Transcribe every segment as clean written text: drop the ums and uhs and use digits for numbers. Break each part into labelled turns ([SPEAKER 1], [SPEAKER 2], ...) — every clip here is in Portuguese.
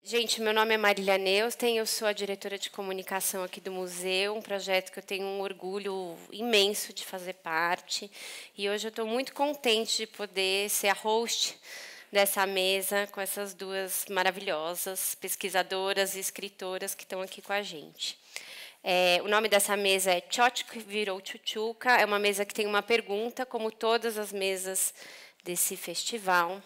[SPEAKER 1] Gente, meu nome é Marília Neusten, eu sou a diretora de comunicação aqui do museu, um projeto que eu tenho um orgulho imenso de fazer parte. E hoje eu estou muito contente de poder ser a host dessa mesa com essas duas maravilhosas pesquisadoras e escritoras que estão aqui com a gente. O nome dessa mesa é Tchotchk Virou Tchutchuca, é uma mesa que tem uma pergunta, como todas as mesas desse festival.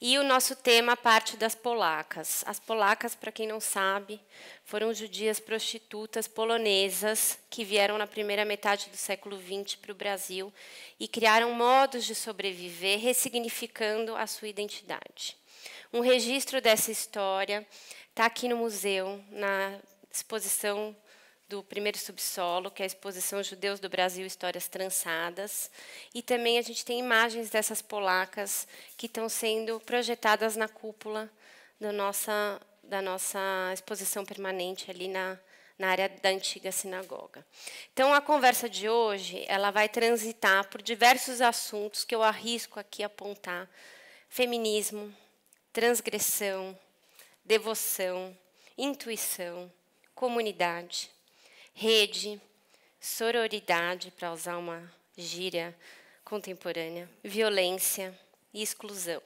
[SPEAKER 1] E o nosso tema parte das polacas. As polacas, para quem não sabe, foram judias prostitutas polonesas que vieram na primeira metade do século XX para o Brasil e criaram modos de sobreviver, ressignificando a sua identidade. Um registro dessa história está aqui no museu, na exposição do primeiro subsolo, que é a exposição Judeus do Brasil, Histórias Trançadas. E também a gente tem imagens dessas polacas que estão sendo projetadas na cúpula da nossa exposição permanente ali na área da antiga sinagoga. Então, a conversa de hoje ela vai transitar por diversos assuntos que eu arrisco aqui apontar: feminismo, transgressão, devoção, intuição, comunidade, rede, sororidade, para usar uma gíria contemporânea, violência e exclusão.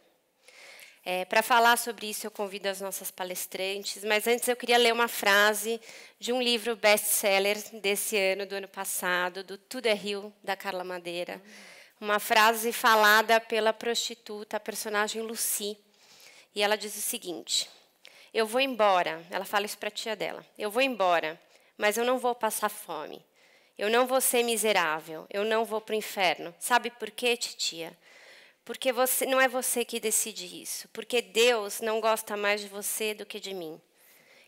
[SPEAKER 1] Para falar sobre isso, eu convido as nossas palestrantes, mas antes eu queria ler uma frase de um livro best-seller desse ano, do ano passado, do Tudo é Rio, da Carla Madeira. Uma frase falada pela prostituta, a personagem Lucy. E ela diz o seguinte: eu vou embora, ela fala isso para a tia dela, eu vou embora, mas eu não vou passar fome. Eu não vou ser miserável. Eu não vou para o inferno. Sabe por quê, titia? Porque não é você que decide isso. Porque Deus não gosta mais de você do que de mim.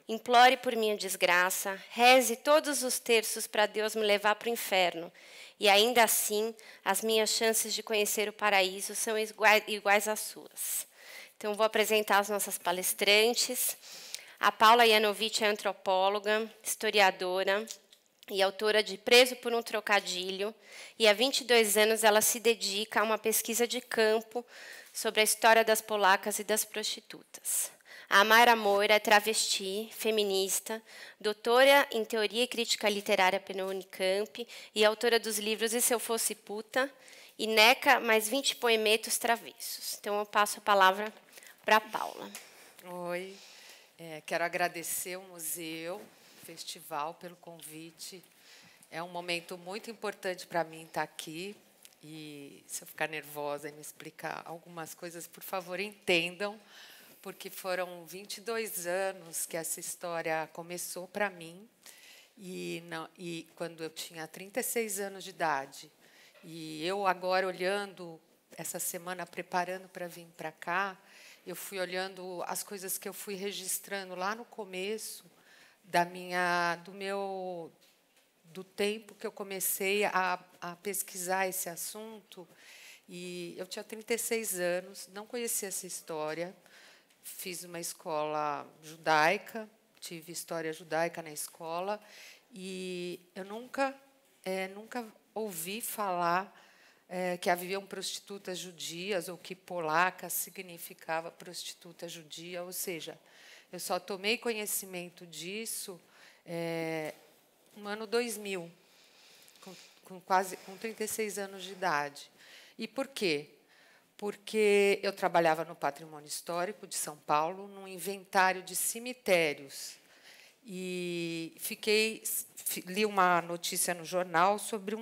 [SPEAKER 1] Implore por minha desgraça. Reze todos os terços para Deus me levar para o inferno. E ainda assim, as minhas chances de conhecer o paraíso são iguais às suas. Então, vou apresentar as nossas palestrantes. A Paula Yanovich é antropóloga, historiadora e autora de Preso por um Trocadilho. E há 22 anos ela se dedica a uma pesquisa de campo sobre a história das polacas e das prostitutas. A Mayra Moura é travesti, feminista, doutora em Teoria e Crítica Literária pela Unicamp e autora dos livros E Se Eu Fosse Puta e Neca, mais 20 poemetos travessos. Então, eu passo a palavra para a Paula.
[SPEAKER 2] Oi. Quero agradecer ao museu, ao festival, pelo convite. É um momento muito importante para mim estar aqui. E, se eu ficar nervosa e me explicar algumas coisas, por favor, entendam, porque foram 22 anos que essa história começou para mim, e quando eu tinha 36 anos de idade. E eu, agora, olhando, essa semana, preparando para vir para cá, eu fui olhando as coisas que eu fui registrando lá no começo do tempo que eu comecei a pesquisar esse assunto. E eu tinha 36 anos, não conhecia essa história, fiz uma escola judaica, tive história judaica na escola, e eu nunca ouvi falar que haviam prostitutas judias, ou que polaca significava prostituta judia. Ou seja, eu só tomei conhecimento disso no ano 2000, com 36 anos de idade. E por quê? Porque eu trabalhava no Patrimônio Histórico de São Paulo, num inventário de cemitérios. E li uma notícia no jornal sobre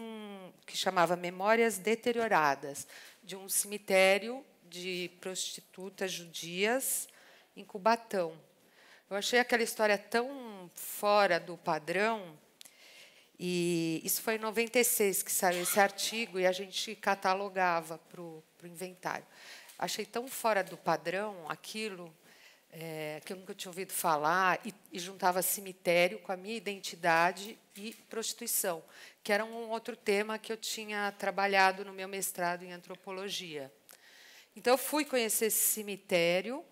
[SPEAKER 2] que chamava Memórias Deterioradas, de um cemitério de prostitutas judias em Cubatão. Eu achei aquela história tão fora do padrão, e isso foi em 96 que saiu esse artigo, e a gente catalogava para o inventário. Achei tão fora do padrão aquilo, que eu nunca tinha ouvido falar, e juntava cemitério com a minha identidade e prostituição, que era um outro tema que eu tinha trabalhado no meu mestrado em antropologia. Então, eu fui conhecer esse cemitério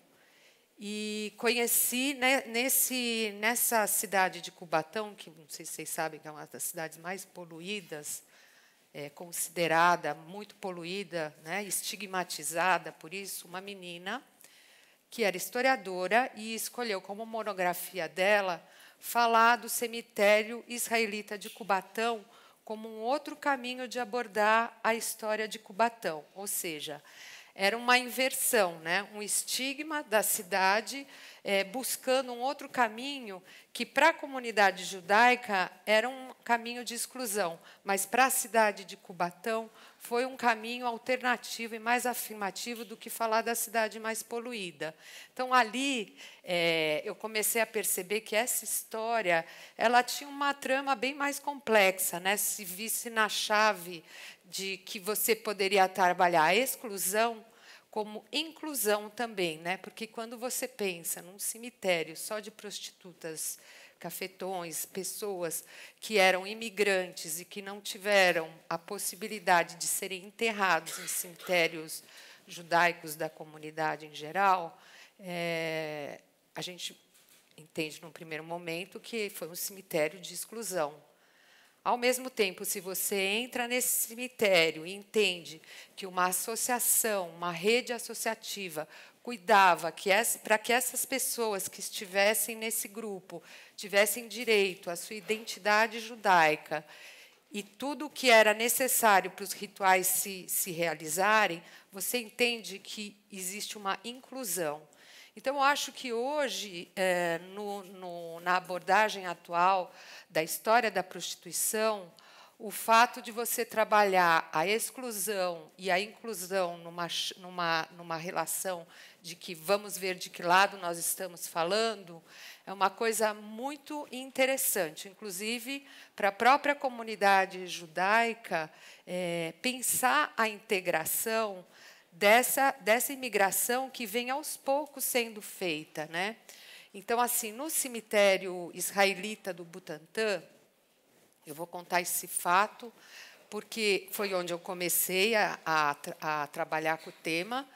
[SPEAKER 2] e conheci, né, nessa cidade de Cubatão, que não sei se vocês sabem que é uma das cidades mais poluídas, considerada muito poluída, né, estigmatizada por isso, uma menina que era historiadora e escolheu como monografia dela falar do cemitério israelita de Cubatão como um outro caminho de abordar a história de Cubatão, ou seja, era uma inversão, né? Um estigma da cidade buscando um outro caminho que, para a comunidade judaica, era um caminho de exclusão, mas, para a cidade de Cubatão, foi um caminho alternativo e mais afirmativo do que falar da cidade mais poluída. Então, ali, eu comecei a perceber que essa história ela tinha uma trama bem mais complexa, né? Se visse na chave de que você poderia trabalhar a exclusão como inclusão também, né? Porque quando você pensa num cemitério só de prostitutas, cafetões, pessoas que eram imigrantes e que não tiveram a possibilidade de serem enterrados em cemitérios judaicos da comunidade em geral, a gente entende, num primeiro momento, que foi um cemitério de exclusão. Ao mesmo tempo, se você entra nesse cemitério e entende que uma associação, uma rede associativa, cuidava para que essas pessoas que estivessem nesse grupo tivessem direito à sua identidade judaica e tudo o que era necessário para os rituais se realizarem, você entende que existe uma inclusão. Então, eu acho que hoje, na abordagem atual da história da prostituição, o fato de você trabalhar a exclusão e a inclusão numa relação de que vamos ver de que lado nós estamos falando, é uma coisa muito interessante, inclusive para a própria comunidade judaica pensar a integração dessa imigração que vem aos poucos sendo feita, né? Então, assim, no cemitério israelita do Butantã, eu vou contar esse fato, porque foi onde eu comecei a trabalhar com o tema,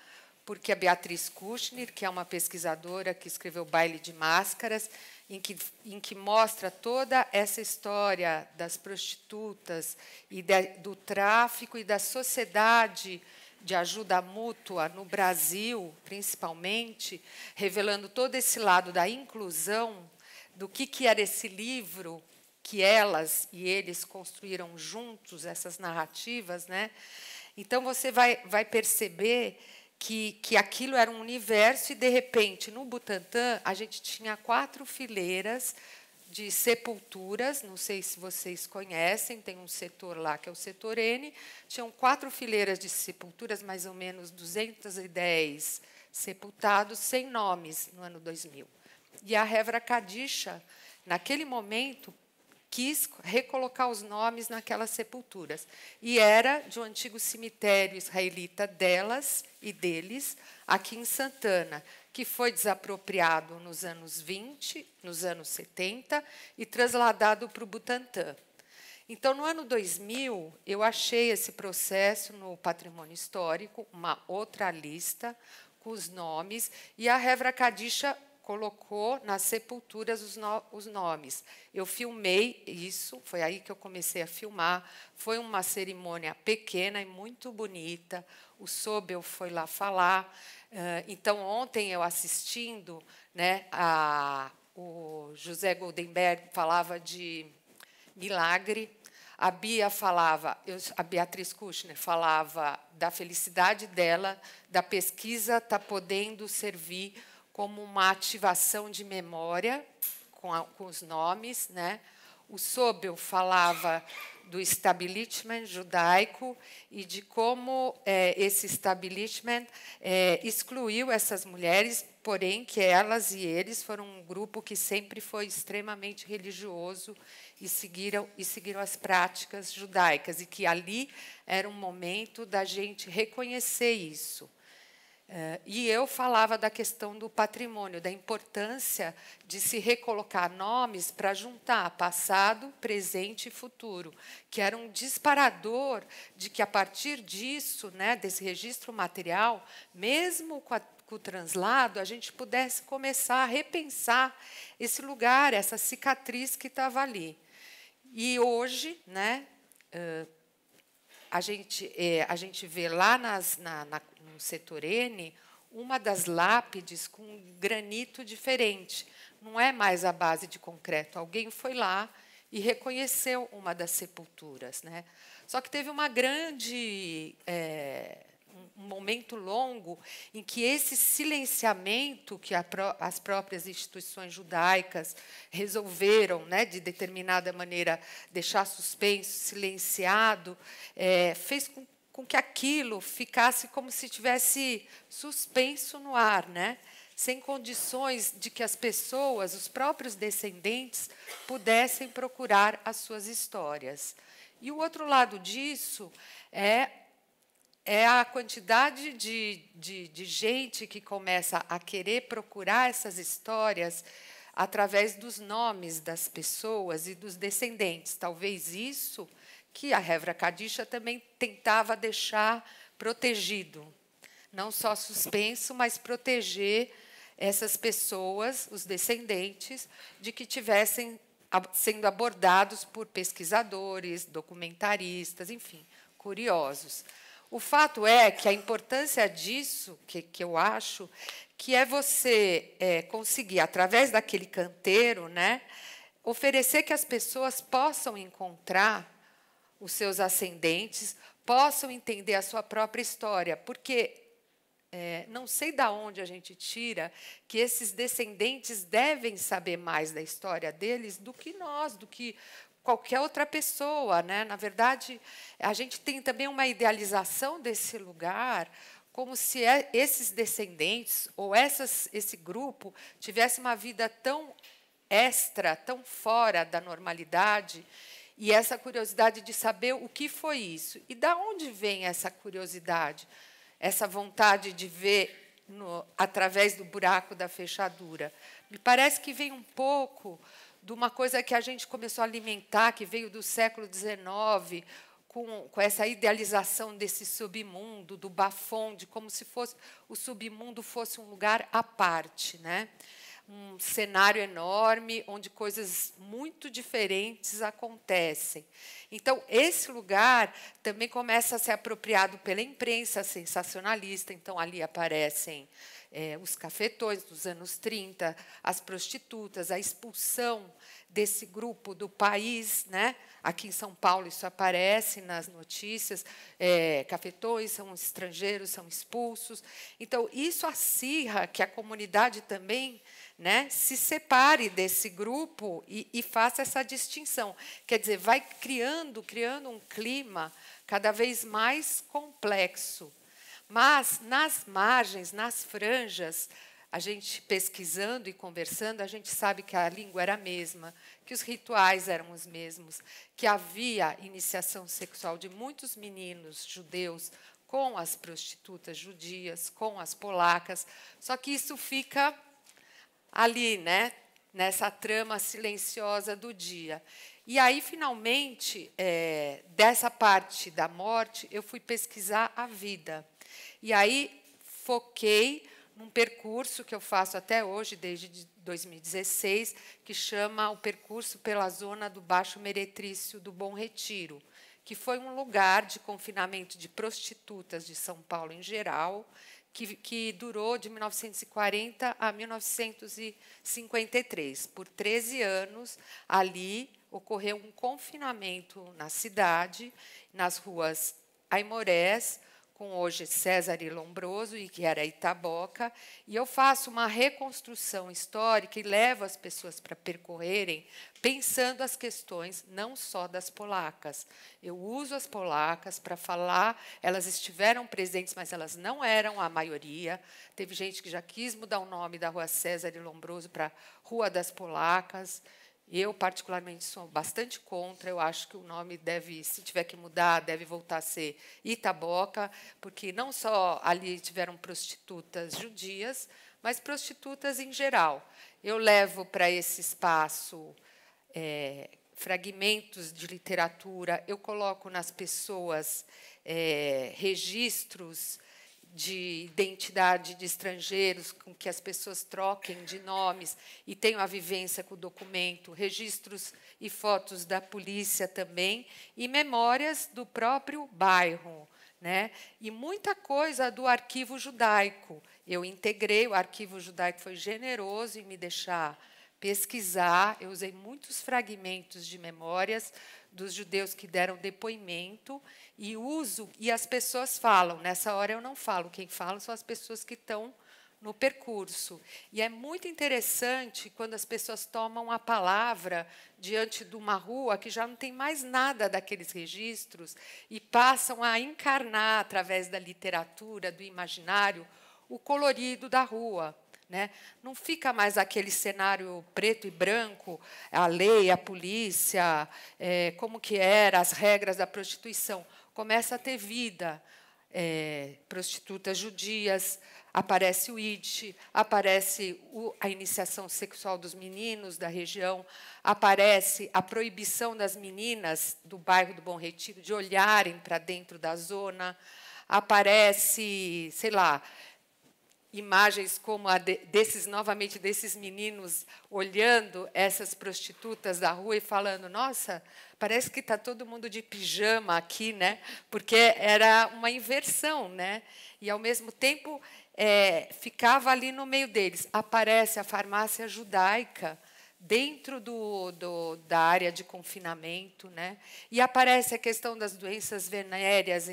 [SPEAKER 2] porque a Beatriz Kushner, que é uma pesquisadora que escreveu Baile de Máscaras, em que mostra toda essa história das prostitutas e do tráfico e da sociedade de ajuda mútua no Brasil, principalmente, revelando todo esse lado da inclusão, do que era esse livro que elas e eles construíram juntos, essas narrativas, né? Então, você vai perceber que aquilo era um universo e, de repente, no Butantã, a gente tinha 4 fileiras de sepulturas, não sei se vocês conhecem, tem um setor lá que é o setor N, tinham 4 fileiras de sepulturas, mais ou menos 210 sepultados, sem nomes, no ano 2000. E a Hevra Kadisha, naquele momento, quis recolocar os nomes naquelas sepulturas. E era de um antigo cemitério israelita delas e deles, aqui em Santana, que foi desapropriado nos anos 20, nos anos 70, e trasladado para o Butantã. Então, no ano 2000, eu achei esse processo no Patrimônio Histórico, uma outra lista com os nomes, e a Hevra Kadisha colocou nas sepulturas os nomes. Eu filmei isso, foi aí que eu comecei a filmar. Foi uma cerimônia pequena e muito bonita. O Sobel foi lá falar. Então, ontem, eu assistindo, né, o José Goldenberg falava de milagre. A Beatriz Kushner falava da felicidade dela, da pesquisa estar podendo servir como uma ativação de memória com os nomes, né? O Sobel falava do establishment judaico e de como esse establishment excluiu essas mulheres, porém que elas e eles foram um grupo que sempre foi extremamente religioso e seguiram as práticas judaicas, e que ali era um momento da gente reconhecer isso. E eu falava da questão do patrimônio, da importância de se recolocar nomes para juntar passado, presente e futuro, que era um disparador de que, a partir disso, né, desse registro material, mesmo com o translado, a gente pudesse começar a repensar esse lugar, essa cicatriz que estava ali. E hoje, né, a gente vê lá no setor N uma das lápides com um granito diferente. Não é mais a base de concreto. Alguém foi lá e reconheceu uma das sepulturas, né? Só que teve uma grande um momento longo em que esse silenciamento que as próprias instituições judaicas resolveram, né, de determinada maneira, deixar suspenso, silenciado, fez com que aquilo ficasse como se tivesse suspenso no ar, né, sem condições de que as pessoas, os próprios descendentes, pudessem procurar as suas histórias. E o outro lado disso é a quantidade de gente que começa a querer procurar essas histórias através dos nomes das pessoas e dos descendentes. Talvez isso que a Hevra Kadisha também tentava deixar protegido. Não só suspenso, mas proteger essas pessoas, os descendentes, de que tivessem sendo abordados por pesquisadores, documentaristas, enfim, curiosos. O fato é que a importância disso, que eu acho, que é você conseguir, através daquele canteiro, né, oferecer que as pessoas possam encontrar os seus ascendentes, possam entender a sua própria história, porque não sei de onde a gente tira que esses descendentes devem saber mais da história deles do que nós, do que qualquer outra pessoa, né? Na verdade, a gente tem também uma idealização desse lugar, como se esses descendentes ou esse grupo tivesse uma vida tão extra, tão fora da normalidade, e essa curiosidade de saber o que foi isso. E de onde vem essa curiosidade? Essa vontade de ver através do buraco da fechadura? Me parece que vem um pouco de uma coisa que a gente começou a alimentar, que veio do século XIX, com essa idealização desse submundo, do bafão, de como se fosse o submundo fosse um lugar à parte, né? Um cenário enorme, onde coisas muito diferentes acontecem. Então, esse lugar também começa a ser apropriado pela imprensa sensacionalista. Então, ali aparecem os cafetões dos anos 30, as prostitutas, a expulsão desse grupo do país, né? Aqui em São Paulo isso aparece nas notícias, cafetões são estrangeiros, são expulsos. Então, isso acirra que a comunidade também, né, se separe desse grupo e faça essa distinção. Quer dizer, vai criando um clima cada vez mais complexo. Mas, nas margens, nas franjas, a gente pesquisando e conversando, a gente sabe que a língua era a mesma, que os rituais eram os mesmos, que havia iniciação sexual de muitos meninos judeus com as prostitutas judias, com as polacas, só que isso fica ali, né, nessa trama silenciosa do dia. E aí, finalmente, dessa parte da morte, eu fui pesquisar a vida. E aí foquei num percurso que eu faço até hoje, desde 2016, que chama o percurso pela zona do Baixo Meretrício do Bom Retiro, que foi um lugar de confinamento de prostitutas de São Paulo em geral, que durou de 1940 a 1953. Por 13 anos, ali ocorreu um confinamento na cidade, nas ruas Aimorés, com hoje César e Lombroso, e que era Itaboca, e eu faço uma reconstrução histórica e levo as pessoas para percorrerem, pensando as questões não só das polacas. Eu uso as polacas para falar, elas estiveram presentes, mas elas não eram a maioria. Teve gente que já quis mudar o nome da Rua César e Lombroso para Rua das Polacas. Eu, particularmente, sou bastante contra. Eu acho que o nome deve, se tiver que mudar, deve voltar a ser Itaboca, porque não só ali tiveram prostitutas judias, mas prostitutas em geral. Eu levo para esse espaço fragmentos de literatura, eu coloco nas pessoas registros de identidade de estrangeiros, com que as pessoas troquem de nomes e tenham a vivência com o documento, registros e fotos da polícia também, e memórias do próprio bairro, né? E muita coisa do arquivo judaico. eu integrei, o Arquivo Judaico foi generoso em me deixar pesquisar. Eu usei muitos fragmentos de memórias dos judeus que deram depoimento e as pessoas falam. Nessa hora eu não falo, quem fala são as pessoas que estão no percurso. E é muito interessante quando as pessoas tomam a palavra diante de uma rua que já não tem mais nada daqueles registros e passam a encarnar, através da literatura, do imaginário, o colorido da rua. Né? Não fica mais aquele cenário preto e branco, a lei, a polícia, como que era, as regras da prostituição. Começa a ter vida. Prostitutas judias, aparece o Yiddish, aparece a iniciação sexual dos meninos da região, aparece a proibição das meninas do bairro do Bom Retiro de olharem para dentro da zona, aparece, sei lá, imagens como a desses meninos olhando essas prostitutas da rua e falando: nossa, parece que está todo mundo de pijama aqui, né? Porque era uma inversão, né? E, ao mesmo tempo, ficava ali no meio deles. Aparece a farmácia judaica dentro da área de confinamento, né? E aparece a questão das doenças venéreas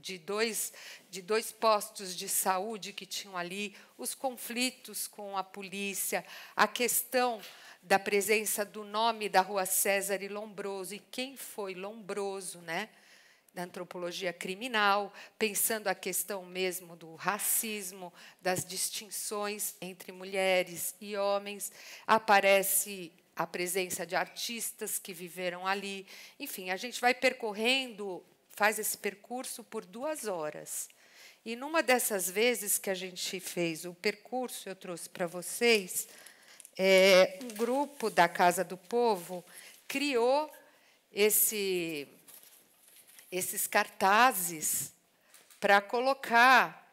[SPEAKER 2] de dois postos de saúde que tinham ali, os conflitos com a polícia, a questão da presença do nome da rua César e Lombroso, e quem foi Lombroso, né? Da antropologia criminal, pensando a questão mesmo do racismo, das distinções entre mulheres e homens. Aparece a presença de artistas que viveram ali. Enfim, a gente vai percorrendo, faz esse percurso por 2 horas. E, numa dessas vezes que a gente fez o percurso, eu trouxe para vocês, um grupo da Casa do Povo criou esses cartazes para colocar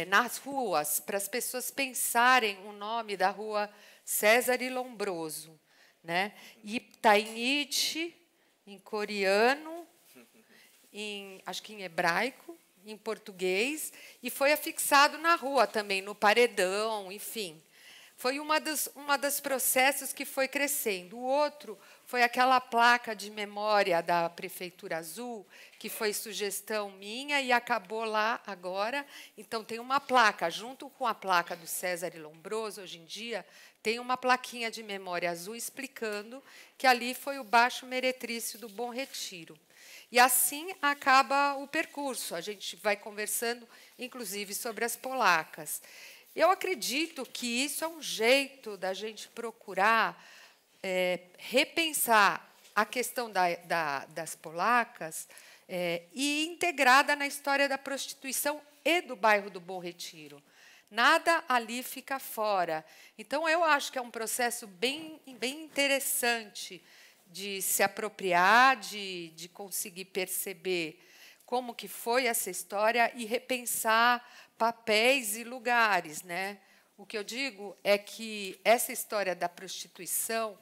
[SPEAKER 2] nas ruas, para as pessoas pensarem o nome da rua César e Lombroso. Né? E está em Yiddish, em coreano, acho que em hebraico, em português, e foi afixado na rua também, no paredão, enfim. Foi uma das processos que foi crescendo. O outro foi aquela placa de memória da Prefeitura Azul, que foi sugestão minha e acabou lá agora. Então, tem uma placa, junto com a placa do César e Lombroso, hoje em dia, tem uma plaquinha de memória azul explicando que ali foi o Baixo Meretrício do Bom Retiro. E assim acaba o percurso. A gente vai conversando, inclusive, sobre as polacas. Eu acredito que isso é um jeito da gente procurar repensar a questão das polacas e integrada na história da prostituição e do bairro do Bom Retiro. Nada ali fica fora. Então, eu acho que é um processo bem interessante de se apropriar, de conseguir perceber como que foi essa história e repensar papéis e lugares. Né? O que eu digo é que essa história da prostituição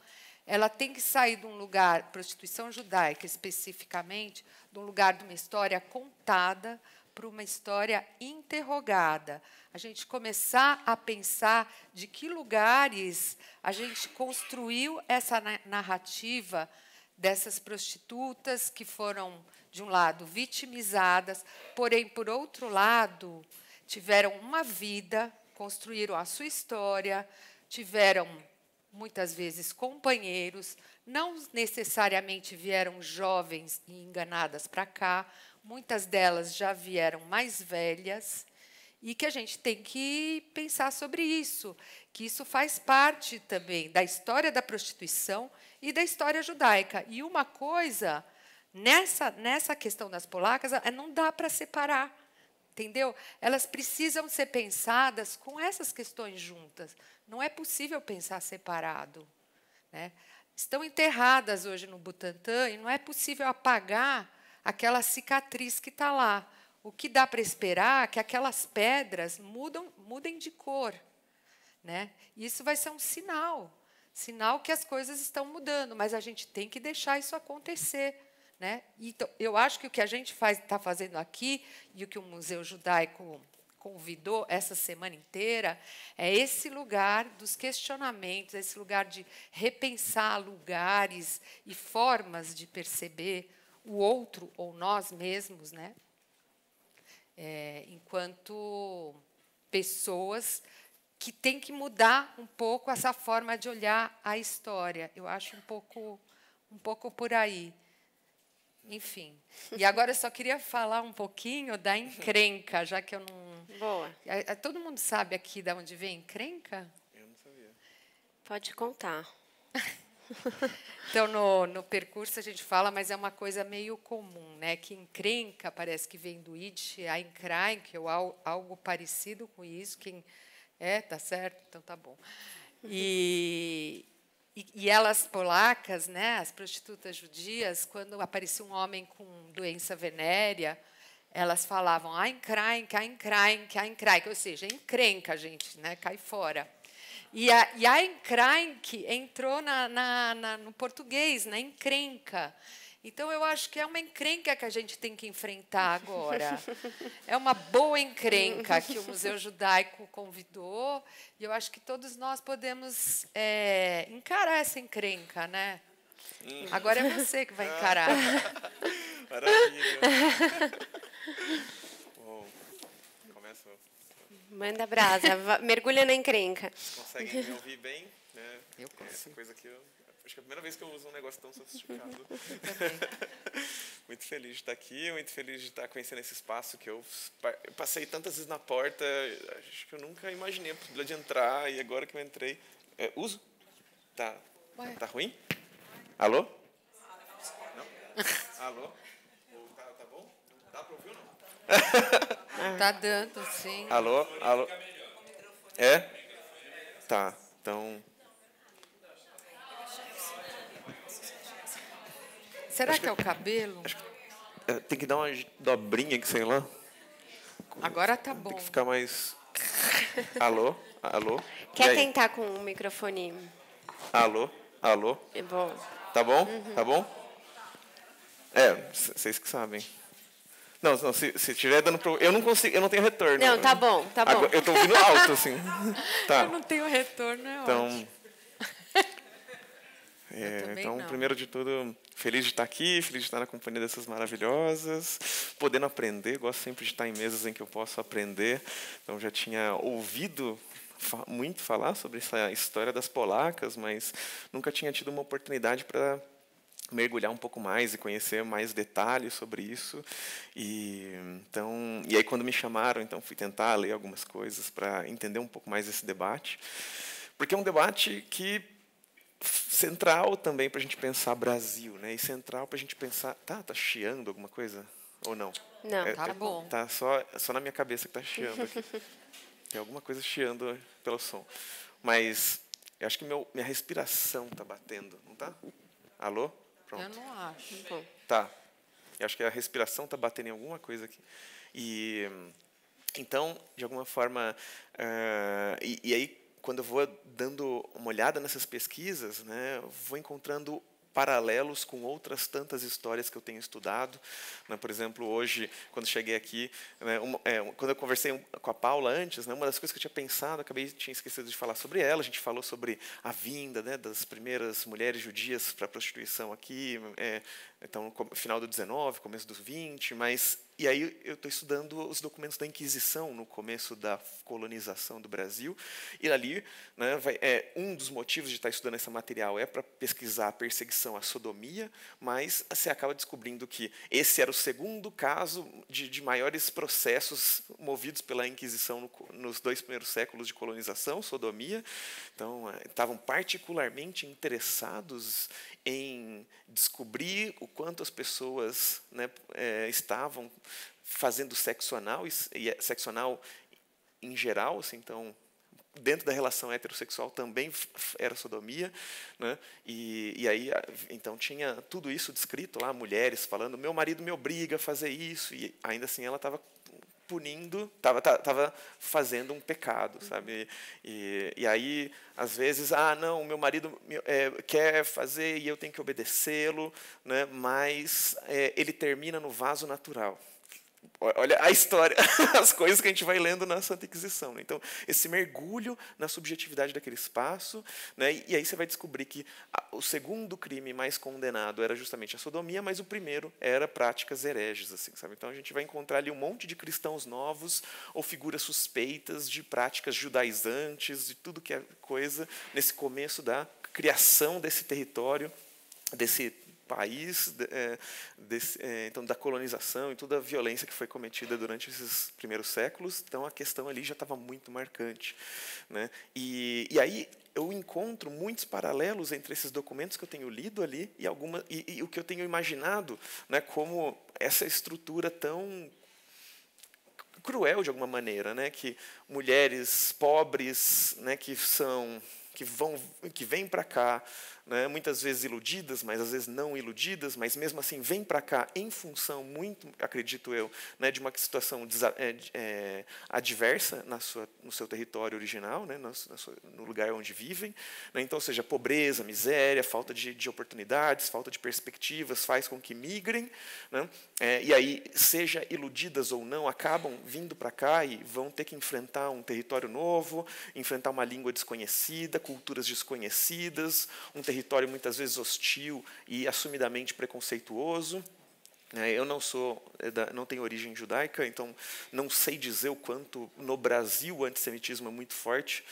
[SPEAKER 2] ela tem que sair de um lugar, prostituição judaica especificamente, de um lugar de uma história contada para uma história interrogada. A gente começar a pensar de que lugares a gente construiu essa narrativa dessas prostitutas que foram, de um lado, vitimizadas, porém, por outro lado, tiveram uma vida, construíram a sua história, tiveram, muitas vezes, companheiros, não necessariamente vieram jovens e enganadas para cá, muitas delas já vieram mais velhas, e que a gente tem que pensar sobre isso, que isso faz parte também da história da prostituição e da história judaica. E uma coisa, nessa questão das polacas, não dá para separar, entendeu? Elas precisam ser pensadas com essas questões juntas. Não é possível pensar separado. Né? Estão enterradas hoje no Butantã e não é possível apagar aquela cicatriz que está lá. O que dá para esperar é que aquelas pedras mudem de cor. Né? Isso vai ser um sinal que as coisas estão mudando, mas a gente tem que deixar isso acontecer. Né? Então, eu acho que o que a gente está fazendo aqui, e o que o Museu Judaico convidou essa semana inteira é esse lugar dos questionamentos, esse lugar de repensar lugares e formas de perceber o outro ou nós mesmos, né? Enquanto pessoas que têm que mudar um pouco essa forma de olhar a história. Eu acho um pouco por aí. Enfim. E agora eu só queria falar um pouquinho da encrenca, já que eu não...
[SPEAKER 1] Boa.
[SPEAKER 2] Todo mundo sabe aqui de onde vem encrenca?
[SPEAKER 3] Eu não sabia.
[SPEAKER 1] Pode contar.
[SPEAKER 2] Então, no percurso a gente fala, mas é uma coisa meio comum, né? Que encrenca parece que vem do Yiddish, a encrenca, ou algo parecido com isso. Tá certo? Então, tá bom. E elas polacas, né, as prostitutas judias, quando aparecia um homem com doença venérea, elas falavam ein Krank, ou seja, encrenca, gente, né, cai fora. E a encrenque entrou no português, na encrenca. Então, eu acho que é uma encrenca que a gente tem que enfrentar agora. É uma boa encrenca que o Museu Judaico convidou, e eu acho que todos nós podemos encarar essa encrenca, né? Agora é você que vai encarar.
[SPEAKER 3] Maravilha. Bom, começa.
[SPEAKER 1] Manda brasa, mergulha na encrenca.
[SPEAKER 3] Consegue me ouvir bem? Né?
[SPEAKER 2] Eu consigo.
[SPEAKER 3] Essa coisa aqui, acho que é a primeira vez que eu uso um negócio tão sofisticado. Muito feliz de estar aqui, muito feliz de estar conhecendo esse espaço que eu passei tantas vezes na porta, acho que eu nunca imaginei a possibilidade de entrar, e agora que eu entrei... uso? Tá ruim? Alô? Não? Alô? Tá bom? Dá para ouvir ou não?
[SPEAKER 2] Tá dando, sim.
[SPEAKER 3] Alô? Tá, então...
[SPEAKER 2] Será que é o cabelo?
[SPEAKER 3] Tem que dar uma dobrinha aqui, sei lá.
[SPEAKER 2] Agora tá bom.
[SPEAKER 3] Tem que ficar mais... Alô?
[SPEAKER 1] Quer tentar com o microfone?
[SPEAKER 3] Alô?
[SPEAKER 1] É bom.
[SPEAKER 3] Tá bom? Tá bom? Vocês que sabem. Não, se tiver dando problema... Eu não consigo, eu não tenho retorno.
[SPEAKER 1] Não, tá bom.
[SPEAKER 3] Agora, eu tô ouvindo alto, assim. Tá.
[SPEAKER 2] Eu não tenho retorno, ótimo.
[SPEAKER 3] Então,
[SPEAKER 2] não.
[SPEAKER 3] primeiro de tudo, feliz de estar aqui, feliz de estar na companhia dessas maravilhosas, podendo aprender. Gosto sempre de estar em mesas em que eu posso aprender. Então, já tinha ouvido muito falar sobre essa história das polacas, mas nunca tinha tido uma oportunidade para mergulhar um pouco mais e conhecer mais detalhes sobre isso. E aí, quando me chamaram, então fui tentar ler algumas coisas para entender um pouco mais esse debate, porque é um debate que central também para a gente pensar Brasil, né? E central para a gente pensar... Tá chiando alguma coisa? Ou não?
[SPEAKER 1] Não,
[SPEAKER 2] tá bom.
[SPEAKER 3] Tá só na minha cabeça que tá chiando aqui. Tem alguma coisa chiando pelo som. Mas eu acho que minha respiração tá batendo, não tá? Alô? Pronto.
[SPEAKER 2] Eu não acho.
[SPEAKER 1] Bom.
[SPEAKER 3] Tá. Eu acho que a respiração tá batendo em alguma coisa aqui. E então, de alguma forma... E aí, quando eu vou dando uma olhada nessas pesquisas, né, eu vou encontrando paralelos com outras tantas histórias que eu tenho estudado. Né, por exemplo, hoje, quando cheguei aqui, né, quando eu conversei com a Paula antes, né, uma das coisas que eu tinha pensado, tinha esquecido de falar sobre ela, a gente falou sobre a vinda, né, das primeiras mulheres judias para a prostituição aqui, então, no final do 19, começo do 20, e aí eu estou estudando os documentos da Inquisição no começo da colonização do Brasil, e ali, né, um dos motivos de estar estudando esse material é para pesquisar a perseguição à sodomia, mas você acaba descobrindo que esse era o segundo caso de maiores processos movidos pela Inquisição nos 2 primeiros séculos de colonização, sodomia. Então, estavam particularmente interessados em descobrir o quanto as pessoas, né, estavam fazendo sexo anal, e sexo anal em geral, assim, então, dentro da relação heterossexual também era sodomia, né? E aí, então, tinha tudo isso descrito lá, mulheres falando, meu marido me obriga a fazer isso, e ainda assim ela estava punindo, estava fazendo um pecado, sabe? E aí, às vezes, não, meu marido quer fazer e eu tenho que obedecê-lo, né? Mas ele termina no vaso natural. olha a história, as coisas que a gente vai lendo na Santa Inquisição. Né? Então, esse mergulho na subjetividade daquele espaço, né? E aí você vai descobrir que o segundo crime mais condenado era justamente a sodomia, mas o primeiro era práticas hereges. Assim, sabe? Então, a gente vai encontrar ali um monte de cristãos novos ou figuras suspeitas de práticas judaizantes, de tudo que é coisa, nesse começo da criação desse território, desse país, então da colonização e toda a violência que foi cometida durante esses primeiros séculos. Então a questão ali já estava muito marcante, né? E aí eu encontro muitos paralelos entre esses documentos que eu tenho lido ali e o que eu tenho imaginado, né, como essa estrutura tão cruel de alguma maneira, né, que mulheres pobres, né, que vêm para cá, né, muitas vezes iludidas, mas às vezes não iludidas, mas mesmo assim vêm para cá em função muito, acredito eu, né, de uma situação adversa no seu território original, né, no lugar onde vivem. Né, então, ou seja, pobreza, miséria, falta de oportunidades, falta de perspectivas, faz com que migrem, né, e aí, seja iludidas ou não, acabam vindo para cá e vão ter que enfrentar um território novo, enfrentar uma língua desconhecida, culturas desconhecidas, um território muitas vezes hostil e assumidamente preconceituoso. Eu não tenho origem judaica, então não sei dizer o quanto no Brasil o antissemitismo é muito forte,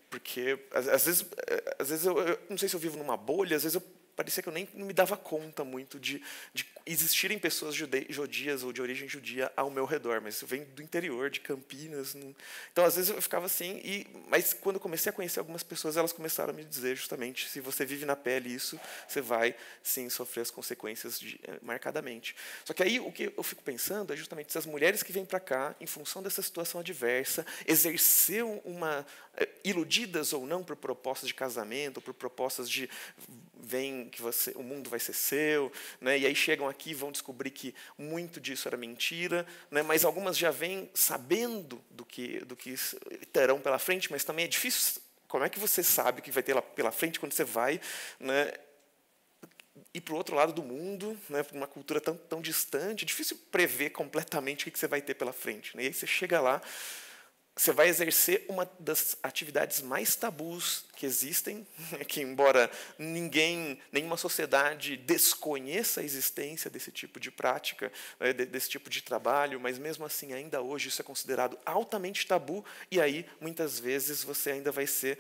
[SPEAKER 3] porque às vezes eu não sei se eu vivo numa bolha, às vezes parecia que eu nem me dava conta muito de existirem pessoas judias ou de origem judia ao meu redor, mas isso vem do interior, de Campinas. Então, às vezes, eu ficava assim, mas quando eu comecei a conhecer algumas pessoas, elas começaram a me dizer justamente, se você vive na pele isso, você vai, sim, sofrer as consequências marcadamente. Só que aí, o que eu fico pensando é justamente se as mulheres que vêm para cá, em função dessa situação adversa, exerceram iludidas ou não por propostas de casamento, ou por propostas de o mundo vai ser seu, né? E aí chegam aqui e vão descobrir que muito disso era mentira, né? Mas algumas já vêm sabendo do que terão pela frente, mas também é difícil. Como é que você sabe o que vai ter lá pela frente quando você vai, né, ir para o outro lado do mundo, né, para uma cultura tão distante? É difícil prever completamente o que você vai ter pela frente. Né? E aí você chega lá, você vai exercer uma das atividades mais tabus que existem, que embora nenhuma sociedade desconheça a existência desse tipo de prática, desse tipo de trabalho, mas mesmo assim ainda hoje isso é considerado altamente tabu, e aí muitas vezes você ainda vai ser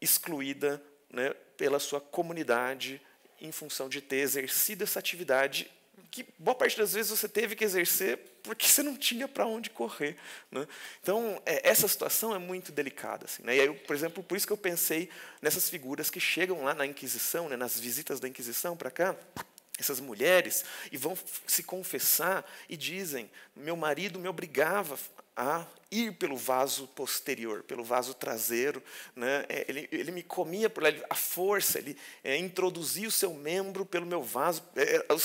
[SPEAKER 3] excluída, né, pela sua comunidade em função de ter exercido essa atividade que boa parte das vezes você teve que exercer porque você não tinha para onde correr. Né? Então, essa situação é muito delicada. Assim, né? E aí, por exemplo, por isso que eu pensei nessas figuras que chegam lá na Inquisição, né, nas visitas da Inquisição para cá, essas mulheres, e vão se confessar e dizem, meu marido me obrigava a ir pelo vaso posterior, pelo vaso traseiro, né? Ele me comia por lá, a força, ele introduzia o seu membro pelo meu vaso.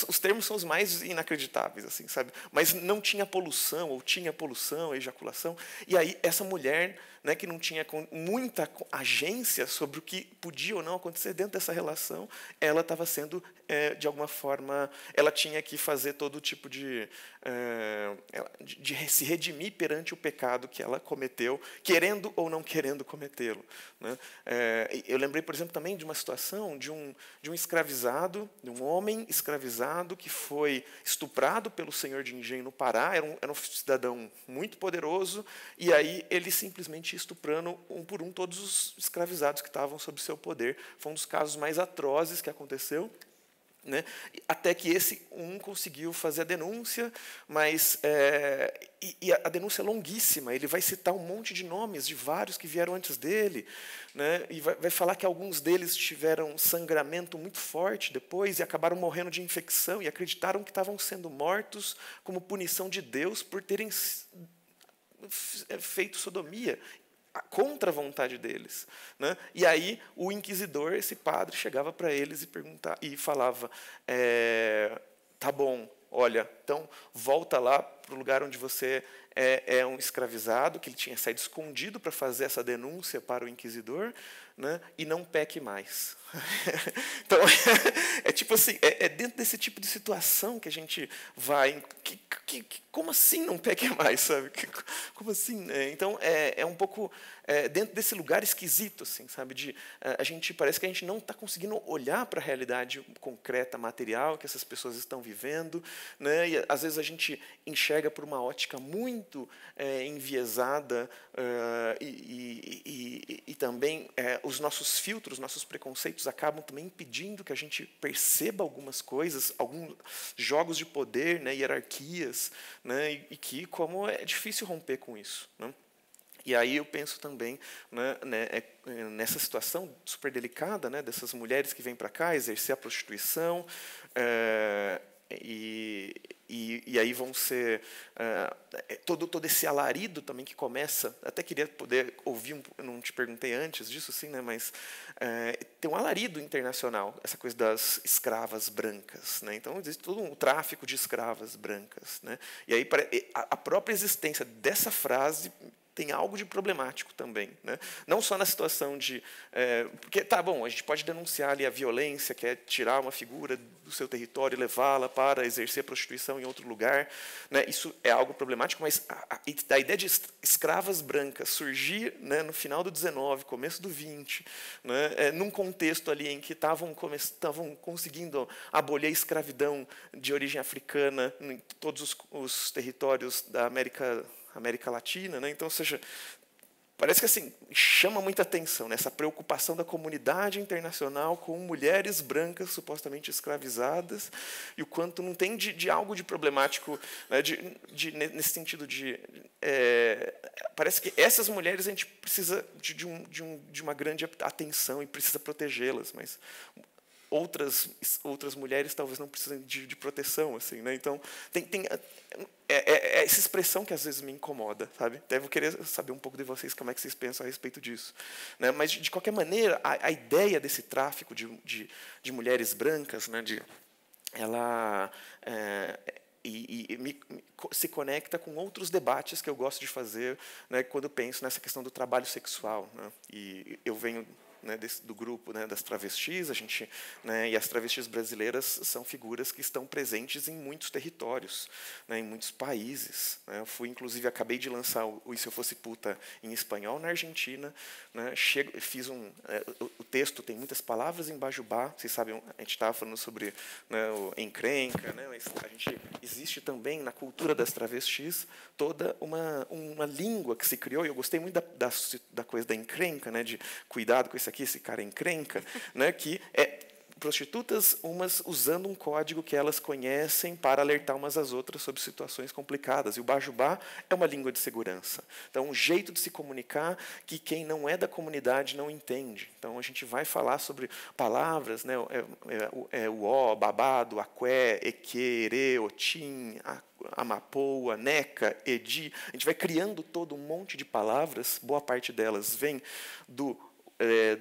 [SPEAKER 3] Os termos são os mais inacreditáveis, assim, sabe? Mas não tinha poluição, ou tinha poluição, ejaculação. E aí essa mulher, né, que não tinha muita agência sobre o que podia ou não acontecer dentro dessa relação, ela estava sendo, de alguma forma, ela tinha que fazer todo tipo de se redimir perante o pecado que ela cometeu, querendo ou não querendo cometê-lo. Né? Eu lembrei, por exemplo, também de uma situação de um escravizado, de um homem escravizado que foi estuprado pelo senhor de engenho no Pará, era um cidadão muito poderoso, e aí ele simplesmente estuprando um por um todos os escravizados que estavam sob seu poder. Foi um dos casos mais atrozes que aconteceu. Né? Até que esse conseguiu fazer a denúncia, mas a denúncia é longuíssima. Ele vai citar um monte de nomes de vários que vieram antes dele, né? E vai falar que alguns deles tiveram sangramento muito forte depois e acabaram morrendo de infecção e acreditaram que estavam sendo mortos como punição de Deus por terem feito sodomia contra a vontade deles. Né? E aí o inquisidor, esse padre, chegava para eles e falava, tá bom, olha, então volta lá para o lugar onde você é um escravizado, que ele tinha saído escondido para fazer essa denúncia para o inquisidor, né, e não peque mais. Então, é tipo assim, é dentro desse tipo de situação que a gente vai... como assim não peque mais, sabe? Como assim? Então, é um pouco dentro desse lugar esquisito, assim, sabe? A gente parece que a gente não está conseguindo olhar para a realidade concreta, material que essas pessoas estão vivendo, né? E às vezes a gente enxerga por uma ótica muito enviesada e também os nossos filtros, nossos preconceitos acabam também impedindo que a gente perceba algumas coisas, alguns jogos de poder, né, hierarquias, né, e que como é difícil romper com isso, né? E aí eu penso também, né, nessa situação super delicada, né, dessas mulheres que vêm para cá exercer a prostituição, e aí vão ser todo esse alarido também que começa. Até queria poder ouvir, não te perguntei antes disso, sim, né, mas tem um alarido internacional, essa coisa das escravas brancas, né? Então existe todo um tráfico de escravas brancas, né? E aí a própria existência dessa frase tem algo de problemático também, né? Não só na situação de... porque, tá bom, a gente pode denunciar ali a violência, que é tirar uma figura do seu território e levá-la para exercer a prostituição em outro lugar, né? Isso é algo problemático, mas a ideia de escravas brancas surgir, né, no final do 19, começo do 20, né, num contexto ali em que estavam conseguindo abolir a escravidão de origem africana em todos os territórios da América Latina, né? Então, ou seja, parece que assim chama muita atenção, né, essa preocupação da comunidade internacional com mulheres brancas supostamente escravizadas e o quanto não tem de algo de problemático, né, nesse sentido parece que essas mulheres a gente precisa de uma grande atenção e precisa protegê-las, mas outras mulheres talvez não precisem de proteção, assim, né? Então tem essa expressão que às vezes me incomoda, sabe? Até vou querer saber um pouco de vocês como é que vocês pensam a respeito disso, né? Mas de qualquer maneira a ideia desse tráfico de mulheres brancas, né? Ela se conecta com outros debates que eu gosto de fazer, né, quando eu penso nessa questão do trabalho sexual, né? E eu venho, né, do grupo, né, das travestis, e as travestis brasileiras são figuras que estão presentes em muitos territórios, né, em muitos países, né? Eu inclusive acabei de lançar o E Se Eu Fosse Puta em espanhol na Argentina, né? Fiz o texto tem muitas palavras em bajubá, vocês sabem, a gente estava falando sobre, né, o encrenca, né, mas existe também na cultura das travestis toda uma língua que se criou, e eu gostei muito da coisa da encrenca, né, de cuidado com esse cara encrenca, né, que prostitutas, umas usando um código que elas conhecem para alertar umas às outras sobre situações complicadas. E o bajubá é uma língua de segurança. Então, um jeito de se comunicar que quem não é da comunidade não entende. Então, a gente vai falar sobre palavras, né, o ó, babado, aqué, eque, ere, otim, amapoa, neca, edi. A gente vai criando todo um monte de palavras, boa parte delas vem do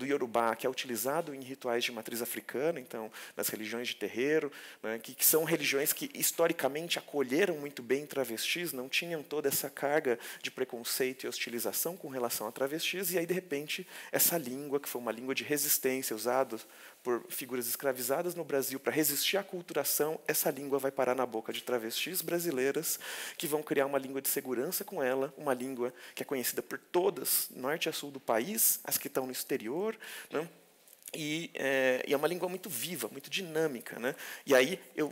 [SPEAKER 3] Iorubá, que é utilizado em rituais de matriz africana, então nas religiões de terreiro, né, que são religiões que historicamente acolheram muito bem travestis, não tinham toda essa carga de preconceito e hostilização com relação a travestis, e aí de repente essa língua, que foi uma língua de resistência usada por figuras escravizadas no Brasil para resistir à aculturação, essa língua vai parar na boca de travestis brasileiras que vão criar uma língua de segurança com ela, uma língua que é conhecida por todas, norte a sul do país, as que estão no exterior, né? E é uma língua muito viva, muito dinâmica, né? E aí eu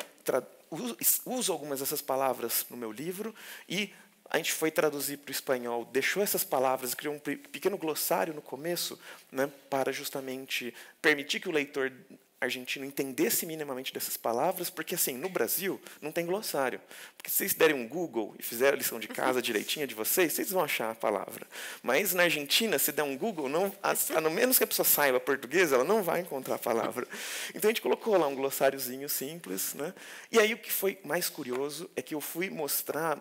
[SPEAKER 3] uso algumas dessas palavras no meu livro e a gente foi traduzir para o espanhol, deixou essas palavras, criou um pequeno glossário no começo, né, para justamente permitir que o leitor argentino entendesse minimamente dessas palavras, porque assim, no Brasil não tem glossário. Porque se vocês derem um Google e fizerem a lição de casa direitinha de vocês vão achar a palavra. Mas na Argentina, se der um Google, a não menos que a pessoa saiba português, ela não vai encontrar a palavra. Então a gente colocou lá um glossáriozinho simples, né? E aí o que foi mais curioso é que eu fui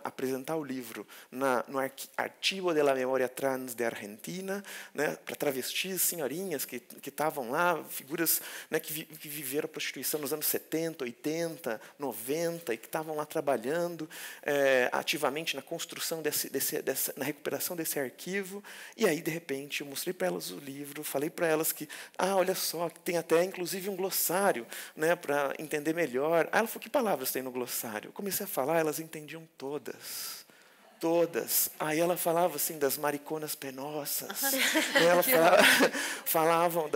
[SPEAKER 3] apresentar o livro no Archivo de la Memoria Trans de Argentina, né, para travestis, senhorinhas que estavam lá, figuras, né, que que viveram a prostituição nos anos 70, 80, 90, e que estavam lá trabalhando ativamente na construção na recuperação desse arquivo. E aí, de repente, eu mostrei para elas o livro, falei para elas que, olha só, que tem até, inclusive, um glossário, né, para entender melhor. Ela falou, que palavras tem no glossário? Eu comecei a falar, elas entendiam todas. Todas. Aí ela falava assim das mariconas penosas. Ela falava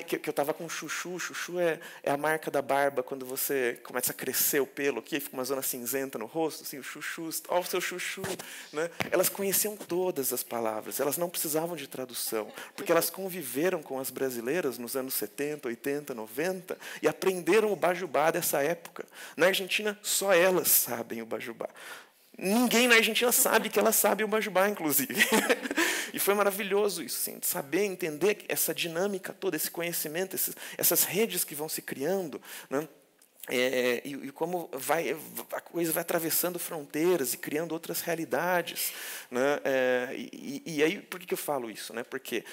[SPEAKER 3] que eu estava com chuchu. Chuchu é a marca da barba quando você começa a crescer o pelo aqui, fica uma zona cinzenta no rosto, assim, o chuchu, ó o seu chuchu, né? Elas conheciam todas as palavras, elas não precisavam de tradução, porque elas conviveram com as brasileiras nos anos 70, 80, 90 e aprenderam o bajubá dessa época. Na Argentina, só elas sabem o bajubá. Ninguém na Argentina sabe que ela sabe o bajubá, inclusive. E foi maravilhoso isso, assim, de saber, entender essa dinâmica toda, esse conhecimento, essas redes que vão se criando, né? E como a coisa vai atravessando fronteiras e criando outras realidades, né? E aí, por que eu falo isso, né? Porque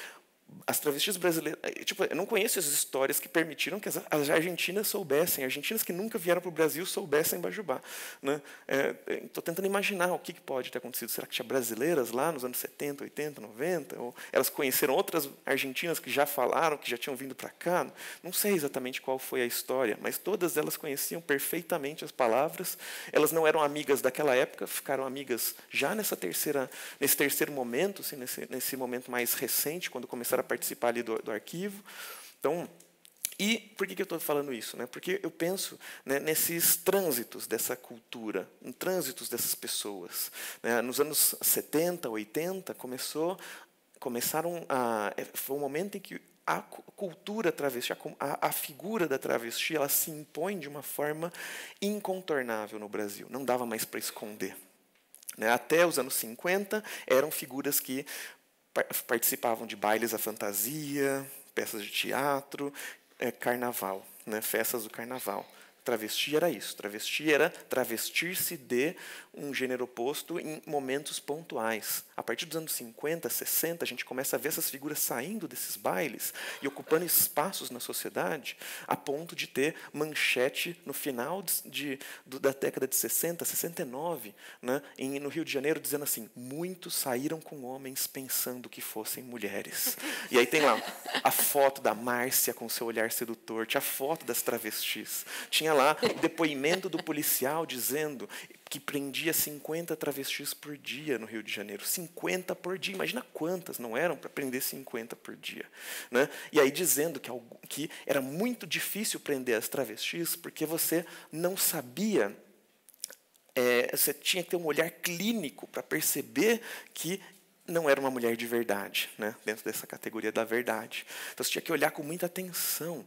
[SPEAKER 3] as travestis brasileiras... eu não conheço as histórias que permitiram que as argentinas soubessem, argentinas que nunca vieram para o Brasil soubessem bajubá, né? Estou tentando imaginar o que pode ter acontecido. Será que tinha brasileiras lá nos anos 70, 80, 90? Ou elas conheceram outras argentinas que já falaram, que já tinham vindo para cá? Não sei exatamente qual foi a história, mas todas elas conheciam perfeitamente as palavras. Elas não eram amigas daquela época, ficaram amigas já nesse terceiro momento, assim, nesse momento mais recente, quando começaram a participar ali do arquivo. Então, e por que eu estou falando isso, né? Porque eu penso, né, nesses trânsitos dessa cultura, em trânsitos dessas pessoas, né? Nos anos 70, 80, foi um momento em que a cultura travesti, a figura da travesti, ela se impõe de uma forma incontornável no Brasil. Não dava mais para esconder, né? Até os anos 50, eram figuras que participavam de bailes à fantasia, peças de teatro, carnaval, né, festas do carnaval. Travesti era isso. Travesti era travestir-se de um gênero oposto em momentos pontuais. A partir dos anos 50, 60, a gente começa a ver essas figuras saindo desses bailes e ocupando espaços na sociedade, a ponto de ter manchete no final da década de 60, 69, né, no Rio de Janeiro, dizendo assim: muitos saíram com homens pensando que fossem mulheres. E aí tem lá a foto da Márcia com seu olhar sedutor, tinha a foto das travestis, tinha lá o depoimento do policial dizendo que prendia 50 travestis por dia no Rio de Janeiro. 50 por dia. Imagina quantas não eram para prender 50 por dia, né? E aí dizendo que era muito difícil prender as travestis porque você não sabia, você tinha que ter um olhar clínico para perceber que não era uma mulher de verdade, né? Dentro dessa categoria da verdade. Então você tinha que olhar com muita atenção.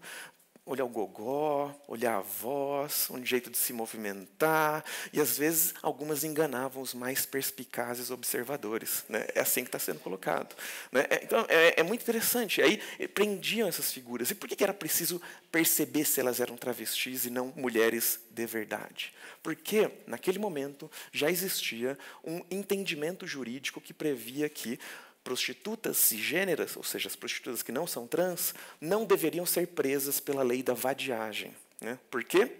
[SPEAKER 3] Olhar o gogó, olhar a voz, um jeito de se movimentar, e às vezes algumas enganavam os mais perspicazes observadores, né? É assim que está sendo colocado, né? Então é muito interessante. Aí prendiam essas figuras. E por que era preciso perceber se elas eram travestis e não mulheres de verdade? Porque naquele momento já existia um entendimento jurídico que previa que prostitutas cisgêneras, ou seja, as prostitutas que não são trans, não deveriam ser presas pela lei da vadiagem, né? Por quê?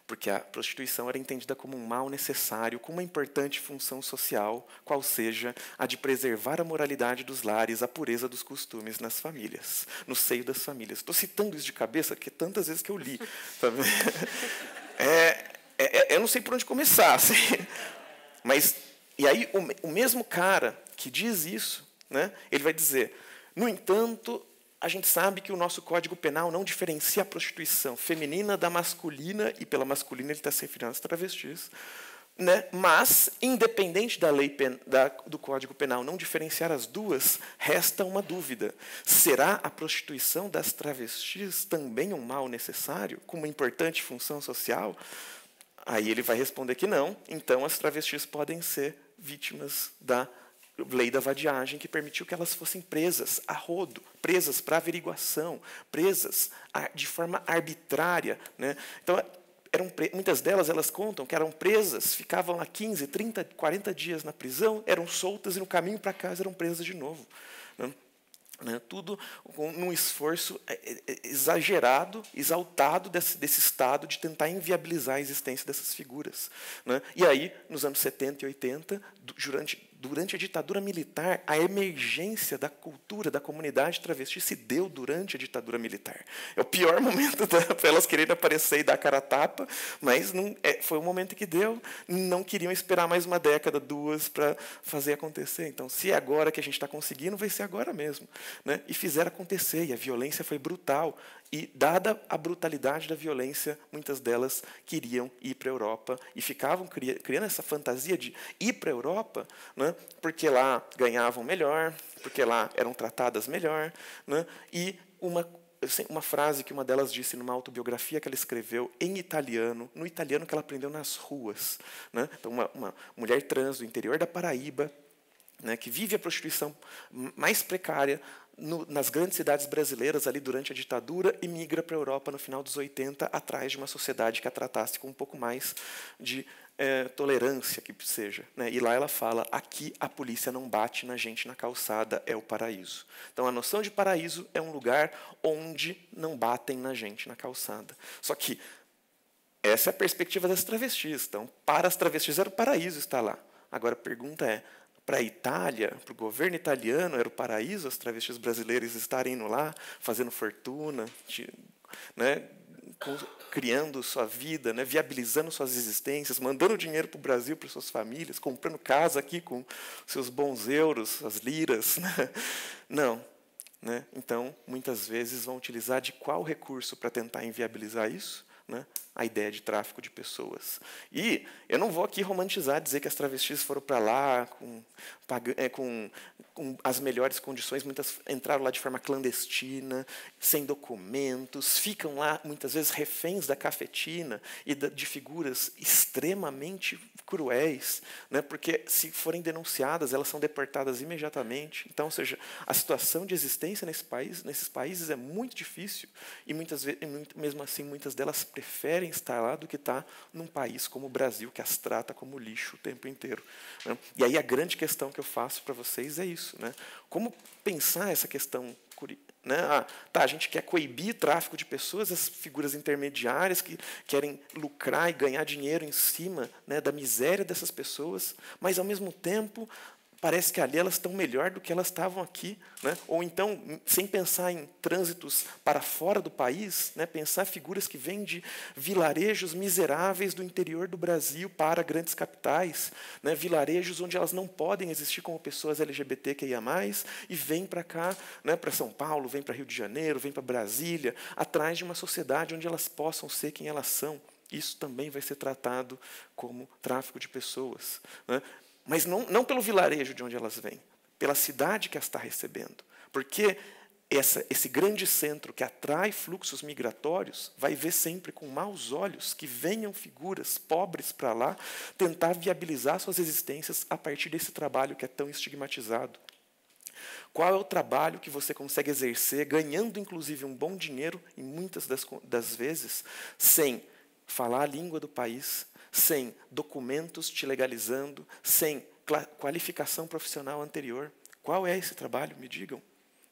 [SPEAKER 3] Porque a prostituição era entendida como um mal necessário, com uma importante função social, qual seja a de preservar a moralidade dos lares, a pureza dos costumes nas famílias, no seio das famílias. Estou citando isso de cabeça, porque tantas vezes que eu li. Eu não sei por onde começar, assim. Mas, e aí, o mesmo cara que diz isso, né, ele vai dizer: no entanto, a gente sabe que o nosso Código Penal não diferencia a prostituição feminina da masculina, e pela masculina ele está se referindo às travestis, né, mas, independente da lei do Código Penal não diferenciar as duas, resta uma dúvida. Será a prostituição das travestis também um mal necessário, com uma importante função social? Aí ele vai responder que não, então as travestis podem ser vítimas da lei da vadiagem, que permitiu que elas fossem presas a rodo, presas para averiguação, presas de forma arbitrária, né? Então, muitas delas, elas contam que eram presas, ficavam lá 15, 30, 40 dias na prisão, eram soltas e no caminho para casa eram presas de novo, né? né? Tudo num esforço exagerado, exaltado desse estado de tentar inviabilizar a existência dessas figuras, né? E aí, nos anos 70 e 80, durante a ditadura militar, a emergência da cultura da comunidade travesti se deu durante a ditadura militar. É o pior momento para elas quererem aparecer e dar cara a tapa, mas foi o momento que deu. Não queriam esperar mais uma década, 2, para fazer acontecer. Então, se é agora que a gente está conseguindo, vai ser agora mesmo, né? E fizeram acontecer, e a violência foi brutal. E, dada a brutalidade da violência, muitas delas queriam ir para a Europa e ficavam criando essa fantasia de ir para a Europa, né? Porque lá ganhavam melhor, porque lá eram tratadas melhor, né? E uma frase que uma delas disse numa autobiografia que ela escreveu em italiano, no italiano que ela aprendeu nas ruas, né? Então, uma mulher trans do interior da Paraíba, né, que vive a prostituição mais precária nas grandes cidades brasileiras ali durante a ditadura e migra para a Europa no final dos 80, atrás de uma sociedade que a tratasse com um pouco mais de tolerância, que seja, né? E lá ela fala, aqui a polícia não bate na gente na calçada, é o paraíso. Então, a noção de paraíso é um lugar onde não batem na gente na calçada. Só que essa é a perspectiva das travestis. Então, para as travestis era o paraíso estar lá. Agora, a pergunta é, para a Itália, para o governo italiano, era o paraíso as travestis brasileiras estarem indo lá, fazendo fortuna, né, criando sua vida, né, viabilizando suas existências, mandando dinheiro para o Brasil, para suas famílias, comprando casa aqui com seus bons euros, as liras. Né? Não. Né? Então, muitas vezes, vão utilizar de qual recurso para tentar inviabilizar isso? Né? A ideia de tráfico de pessoas. E eu não vou aqui romantizar, dizer que as travestis foram para lá com as melhores condições, muitas entraram lá de forma clandestina, sem documentos, ficam lá, muitas vezes, reféns da cafetina e de figuras extremamente cruéis, né? Porque, se forem denunciadas, elas são deportadas imediatamente. Então, ou seja, a situação de existência nesses países é muito difícil e, muitas vezes, mesmo assim, muitas delas preferem estar lá do que estar num país como o Brasil, que as trata como lixo o tempo inteiro. Né? E aí a grande questão que eu faço para vocês é isso. Né? Como pensar essa questão? Né? A gente quer coibir tráfico de pessoas, as figuras intermediárias que querem lucrar e ganhar dinheiro em cima, né, da miséria dessas pessoas, mas, ao mesmo tempo, parece que ali elas estão melhor do que elas estavam aqui. Né? Ou então, sem pensar em trânsitos para fora do país, né, pensar figuras que vêm de vilarejos miseráveis do interior do Brasil para grandes capitais, né, vilarejos onde elas não podem existir como pessoas LGBTQIA+, e vêm para cá, né, para São Paulo, vêm para Rio de Janeiro, vêm para Brasília, atrás de uma sociedade onde elas possam ser quem elas são. Isso também vai ser tratado como tráfico de pessoas. Né? Mas não pelo vilarejo de onde elas vêm, pela cidade que as está recebendo. Porque esse grande centro que atrai fluxos migratórios vai ver sempre com maus olhos que venham figuras pobres para lá tentar viabilizar suas existências a partir desse trabalho que é tão estigmatizado. Qual é o trabalho que você consegue exercer, ganhando, inclusive, um bom dinheiro, e muitas das vezes, sem falar a língua do país, sem documentos te legalizando, sem qualificação profissional anterior? Qual é esse trabalho? Me digam.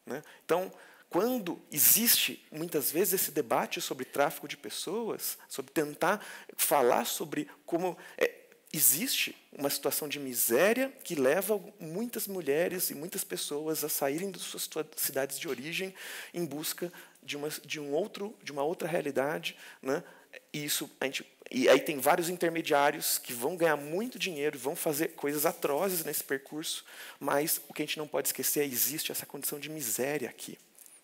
[SPEAKER 3] Né? Então, quando existe, muitas vezes, esse debate sobre tráfico de pessoas, sobre tentar falar sobre como existe uma situação de miséria que leva muitas mulheres e muitas pessoas a saírem de suas cidades de origem em busca de uma outra realidade, né? E aí tem vários intermediários que vão ganhar muito dinheiro, vão fazer coisas atrozes nesse percurso, mas o que a gente não pode esquecer é que existe essa condição de miséria aqui.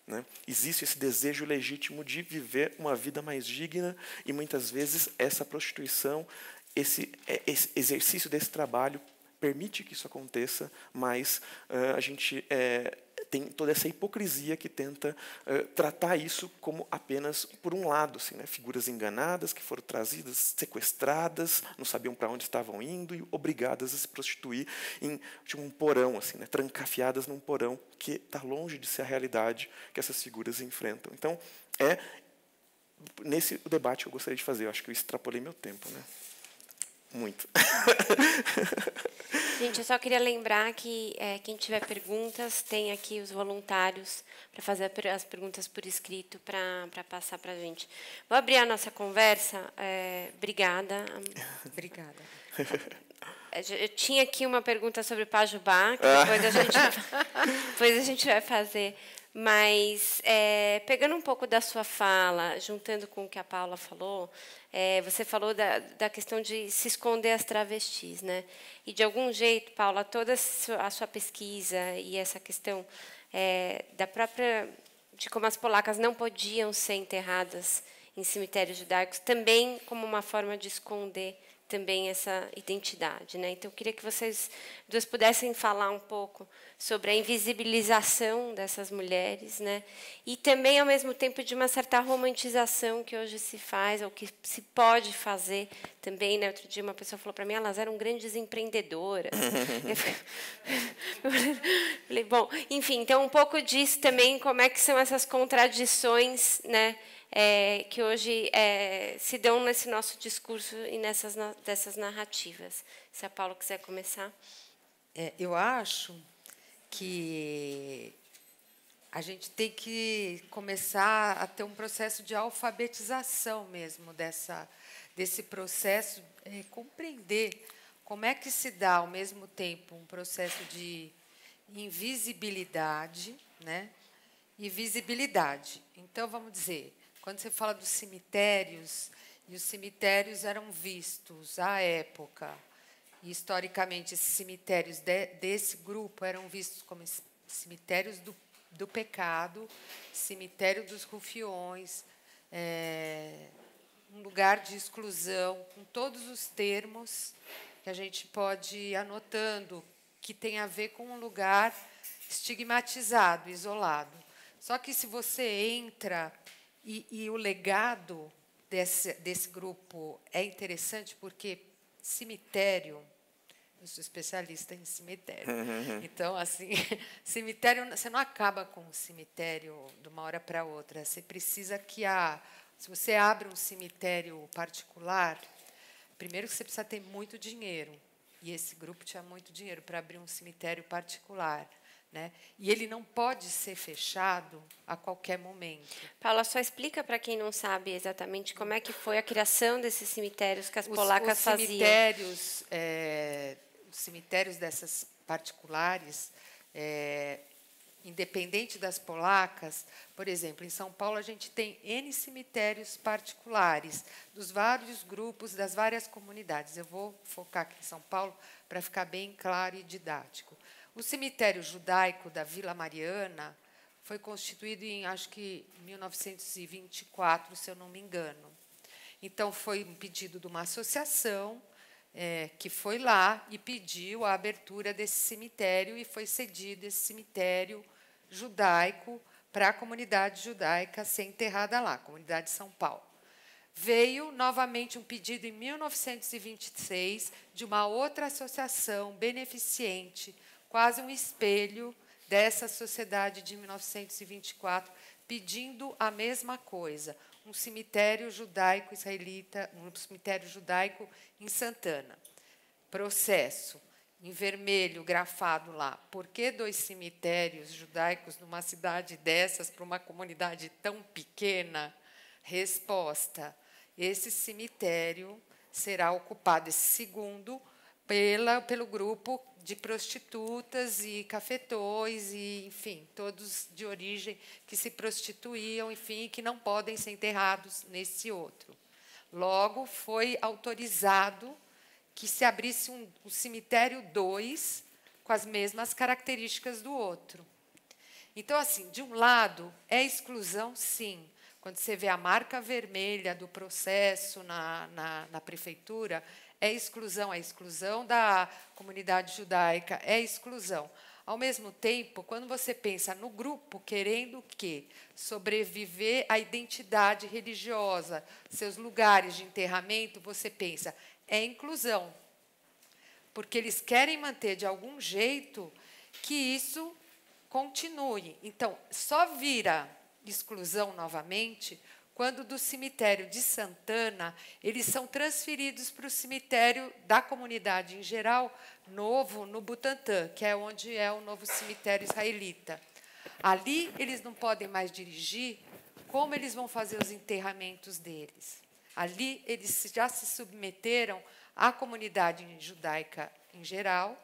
[SPEAKER 3] Né? Existe esse desejo legítimo de viver uma vida mais digna e, muitas vezes, essa prostituição, esse exercício desse trabalho permite que isso aconteça, mas a gente tem toda essa hipocrisia que tenta tratar isso como apenas por um lado, assim, né? Figuras enganadas que foram trazidas, sequestradas, não sabiam para onde estavam indo e obrigadas a se prostituir em um porão, assim, né? Trancafiadas num porão que está longe de ser a realidade que essas figuras enfrentam. Então, nesse debate que eu gostaria de fazer. Eu acho que eu extrapolei meu tempo, né? Muito.
[SPEAKER 1] Gente, eu só queria lembrar que quem tiver perguntas, tem aqui os voluntários para fazer as perguntas por escrito para passar para a gente. Vou abrir a nossa conversa. Obrigada.
[SPEAKER 2] Obrigada.
[SPEAKER 1] Eu tinha aqui uma pergunta sobre o Pajubá, que depois a gente vai fazer. Mas, pegando um pouco da sua fala, juntando com o que a Paula falou, você falou da questão de se esconder as travestis, né? E, de algum jeito, Paula, toda a sua pesquisa e essa questão de como as polacas não podiam ser enterradas em cemitérios judaicos, também como uma forma de esconder também essa identidade, né? Então, eu queria que vocês duas pudessem falar um pouco sobre a invisibilização dessas mulheres, né? E também, ao mesmo tempo, de uma certa romantização que hoje se faz, ou que se pode fazer também, né? Outro dia uma pessoa falou para mim, elas eram grandes empreendedoras. Eu falei, bom, enfim, então um pouco disso também, como é que são essas contradições, né? Que hoje se dão nesse nosso discurso e dessas narrativas. Se a Paula quiser começar.
[SPEAKER 2] Eu acho que a gente tem que começar a ter um processo de alfabetização mesmo desse processo, compreender como é que se dá, ao mesmo tempo, um processo de invisibilidade, né, e visibilidade. Então, vamos dizer, quando você fala dos cemitérios, e os cemitérios eram vistos, à época, e, historicamente, esses cemitérios desse grupo eram vistos como cemitérios do pecado, cemitério dos rufiões, um lugar de exclusão, com todos os termos que a gente pode ir anotando, que tem a ver com um lugar estigmatizado, isolado. Só que, se você entra, e o legado desse grupo é interessante, porque cemitério, eu sou especialista em cemitério. Então, assim, cemitério, você não acaba com o cemitério de uma hora para outra. Você precisa se você abre um cemitério particular, primeiro que você precisa ter muito dinheiro. E esse grupo tinha muito dinheiro para abrir um cemitério particular, né? E ele não pode ser fechado a qualquer momento.
[SPEAKER 1] Paula, só explica para quem não sabe exatamente como é que foi a criação desses cemitérios que as polacas faziam.
[SPEAKER 2] Os cemitérios dessas particulares, independente das polacas, por exemplo, em São Paulo a gente tem N cemitérios particulares, dos vários grupos, das várias comunidades. Eu vou focar aqui em São Paulo para ficar bem claro e didático. O cemitério judaico da Vila Mariana foi constituído em, acho que, 1924, se eu não me engano. Então, foi um pedido de uma associação que foi lá e pediu a abertura desse cemitério, e foi cedido esse cemitério judaico para a comunidade judaica ser enterrada lá, a comunidade de São Paulo. Veio novamente um pedido em 1926 de uma outra associação beneficente, quase um espelho dessa sociedade de 1924, pedindo a mesma coisa, um cemitério judaico israelita, um cemitério judaico em Santana. Processo, em vermelho, grafado lá. Por que 2 cemitérios judaicos numa cidade dessas, para uma comunidade tão pequena? Resposta, esse cemitério será ocupado, esse segundo, pelo grupo de prostitutas e cafetões, e, enfim, todos de origem que se prostituíam, enfim, que não podem ser enterrados nesse outro. Logo, foi autorizado que se abrisse um cemitério 2 com as mesmas características do outro. Então, assim, de um lado, é exclusão, sim. Quando você vê a marca vermelha do processo na prefeitura, é exclusão da comunidade judaica, é exclusão. Ao mesmo tempo, quando você pensa no grupo querendo o quê? Sobreviver à identidade religiosa, seus lugares de enterramento, você pensa, é inclusão. Porque eles querem manter, de algum jeito, que isso continue. Então, só vira exclusão novamente quando do cemitério de Santana, eles são transferidos para o cemitério da comunidade em geral, novo, no Butantã, que é onde é o novo cemitério israelita. Ali, eles não podem mais dirigir. Como eles vão fazer os enterramentos deles? Ali, eles já se submeteram à comunidade judaica em geral,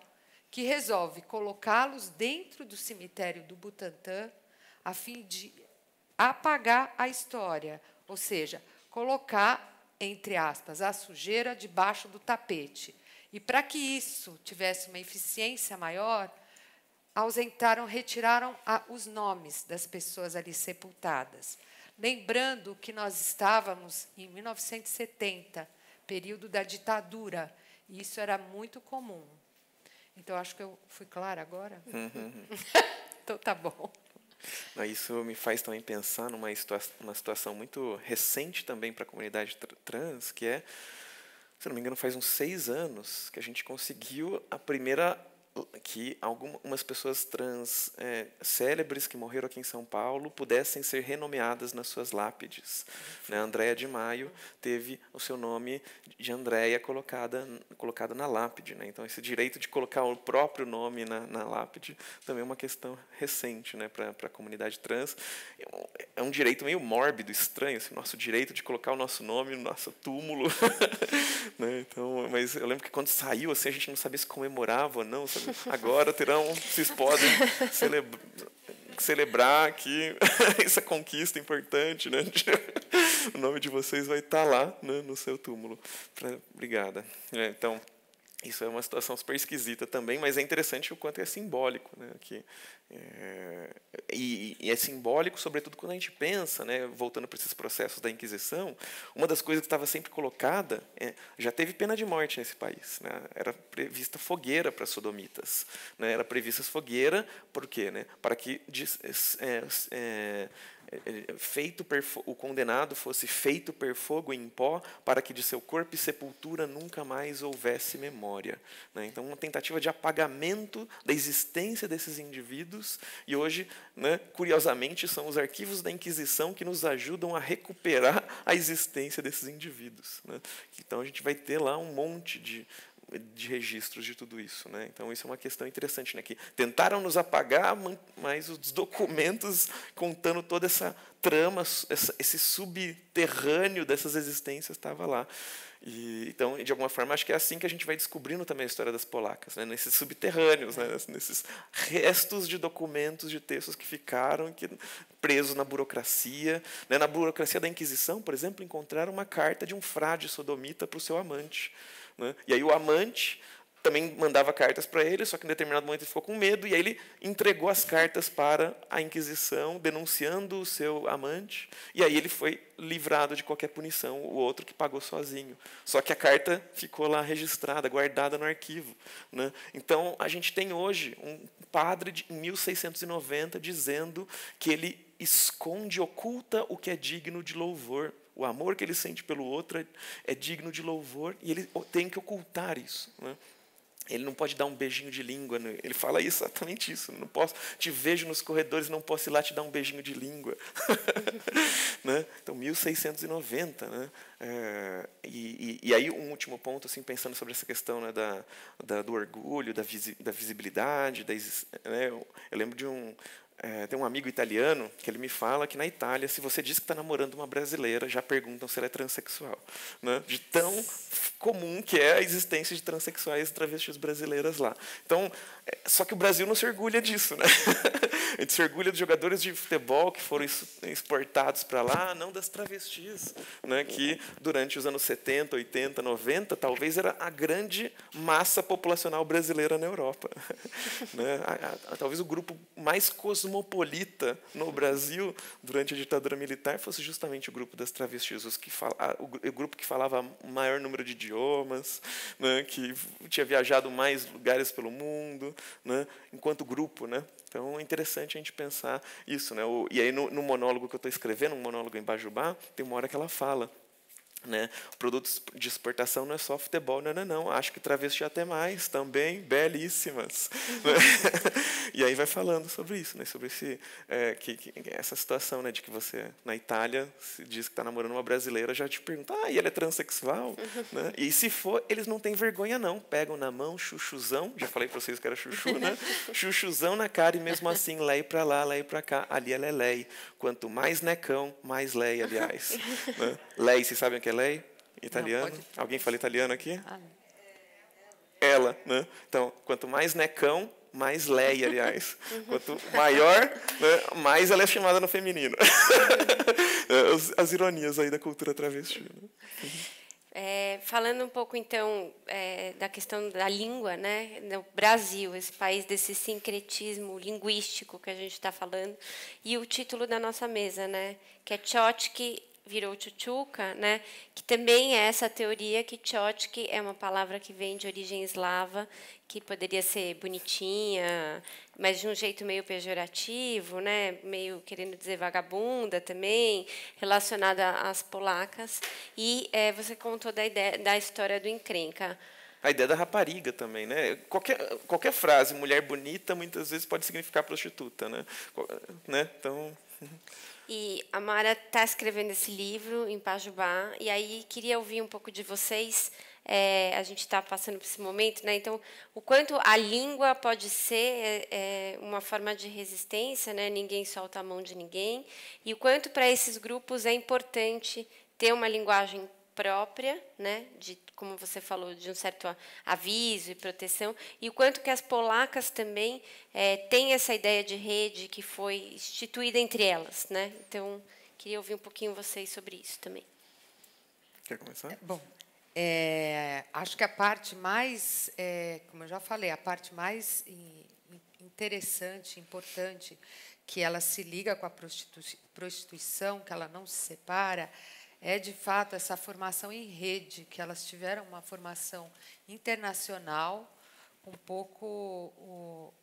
[SPEAKER 2] que resolve colocá-los dentro do cemitério do Butantã, a fim de apagar a história, ou seja, colocar, entre aspas, a sujeira debaixo do tapete. E, para que isso tivesse uma eficiência maior, retiraram os nomes das pessoas ali sepultadas. Lembrando que nós estávamos em 1970, período da ditadura, e isso era muito comum. Então, acho que eu fui clara agora? Então, tá bom.
[SPEAKER 3] Isso me faz também pensar numa situação muito recente também para a comunidade trans, que é, se não me engano, faz uns 6 anos que a gente conseguiu a primeira que algumas pessoas trans célebres que morreram aqui em São Paulo pudessem ser renomeadas nas suas lápides. Né? A Andréa de Maio teve o seu nome de Andréia colocada na lápide. Né? Então, esse direito de colocar o próprio nome na lápide também é uma questão recente, né, para a comunidade trans. É um direito meio mórbido, estranho, esse nosso direito de colocar o nosso nome no nosso túmulo. Né? Então, mas eu lembro que quando saiu, assim, a gente não sabia se comemorava ou não. Sabe? Agora vocês podem celebrar que essa conquista importante, né? O nome de vocês vai estar lá, né, no seu túmulo. Obrigada. Então, isso é uma situação super esquisita também, mas é interessante o quanto é simbólico, né? E é simbólico, sobretudo, quando a gente pensa, né, voltando para esses processos da Inquisição, uma das coisas que estava sempre colocada, já teve pena de morte nesse país. Né? Era prevista fogueira para sodomitas. Né? Era prevista fogueira, por quê? Né? Para que o condenado fosse feito per fogo em pó, para que de seu corpo e sepultura nunca mais houvesse memória. Né? Então, uma tentativa de apagamento da existência desses indivíduos, e hoje, né, curiosamente, são os arquivos da Inquisição que nos ajudam a recuperar a existência desses indivíduos. Né? Então, a gente vai ter lá um monte de registros de tudo isso. Né? Então, isso é uma questão interessante, né? Que tentaram nos apagar, mas os documentos contando toda essa trama, esse subterrâneo dessas existências estava lá. Então, de alguma forma, acho que é assim que a gente vai descobrindo também a história das polacas, né? Nesses subterrâneos, né? Nesses restos de documentos, de textos que ficaram presos na burocracia. Né? Na burocracia da Inquisição, por exemplo, encontraram uma carta de um frade sodomita para o seu amante. Né? E aí o amante também mandava cartas para ele, só que em determinado momento ele ficou com medo, e aí ele entregou as cartas para a Inquisição, denunciando o seu amante, e aí ele foi livrado de qualquer punição, o outro que pagou sozinho. Só que a carta ficou lá registrada, guardada no arquivo. Né? Então, a gente tem hoje um padre, em 1690, dizendo que ele esconde, oculta o que é digno de louvor. O amor que ele sente pelo outro é digno de louvor, e ele tem que ocultar isso. Né? Ele não pode dar um beijinho de língua. Né? Ele fala exatamente isso. Não posso, te vejo nos corredores, não posso ir lá te dar um beijinho de língua. Né? Então, 1690. Né? E aí, um último ponto, assim, pensando sobre essa questão, né, do orgulho, da visibilidade. Né? Eu lembro de tem um amigo italiano que ele me fala que na Itália, se você diz que está namorando uma brasileira, já perguntam se ela é transexual. Né? De tão comum que é a existência de transexuais e travestis brasileiras lá. Então, só que o Brasil não se orgulha disso. Né? A gente se orgulha dos jogadores de futebol que foram exportados para lá, não das travestis, né? Que durante os anos 70, 80, 90, talvez era a grande massa populacional brasileira na Europa. Né? Talvez o grupo mais cosmopolita no Brasil durante a ditadura militar fosse justamente o grupo das travestis, o grupo que falava o maior número de idiomas, né? Que tinha viajado mais lugares pelo mundo, né? Enquanto grupo. Né? Então, é interessante a gente pensar isso. Né? E aí, no monólogo que eu estou escrevendo, um monólogo em Bajubá, tem uma hora que ela fala né? Produtos de exportação não é só futebol, não. Acho que travesti até mais, também belíssimas. Né? E aí vai falando sobre isso, né? Sobre essa situação, né? De que você, na Itália, se diz que está namorando uma brasileira, já te pergunta, e ele é transexual? Né? E se for, eles não têm vergonha, não. Pegam na mão, chuchuzão, já falei para vocês que era chuchu, né? Chuchuzão na cara e mesmo assim, lei para lá, lei para cá. Ali ela é lei. Quanto mais necão, mais lei, aliás. Né? Lei, vocês sabem o que é lei? Italiano? Alguém fala italiano aqui? Ela, né? Então, quanto mais necão, mais lei, aliás. Quanto maior, né, mais ela é chamada no feminino. As ironias aí da cultura travesti. Né?
[SPEAKER 1] Falando um pouco, então, da questão da língua, né? No Brasil, esse país desse sincretismo linguístico que a gente está falando, e o título da nossa mesa, né? Que é Chotki virou tchutchuca, né? Que também é essa teoria que Chotki é uma palavra que vem de origem eslava, que poderia ser bonitinha, mas de um jeito meio pejorativo, né? Meio querendo dizer vagabunda também, relacionada às polacas. E você contou da história do encrenca.
[SPEAKER 3] A ideia da rapariga também, né? Qualquer frase, mulher bonita, muitas vezes pode significar prostituta, né? Então...
[SPEAKER 1] E a Mara está escrevendo esse livro em Pajubá, e aí queria ouvir um pouco de vocês. A gente está passando por esse momento, né? Então, o quanto a língua pode ser uma forma de resistência, né? Ninguém solta a mão de ninguém, e o quanto para esses grupos é importante ter uma linguagem própria, né? Como você falou, de um certo aviso e proteção, e o quanto que as polacas também têm essa ideia de rede que foi instituída entre elas, né? Então, queria ouvir um pouquinho vocês sobre isso também.
[SPEAKER 3] Quer começar?
[SPEAKER 2] Bom, acho que a parte mais, como eu já falei, a parte mais interessante, importante, que ela se liga com a prostituição, que ela não se separa, é, de fato, essa formação em rede, que elas tiveram uma formação internacional. Um pouco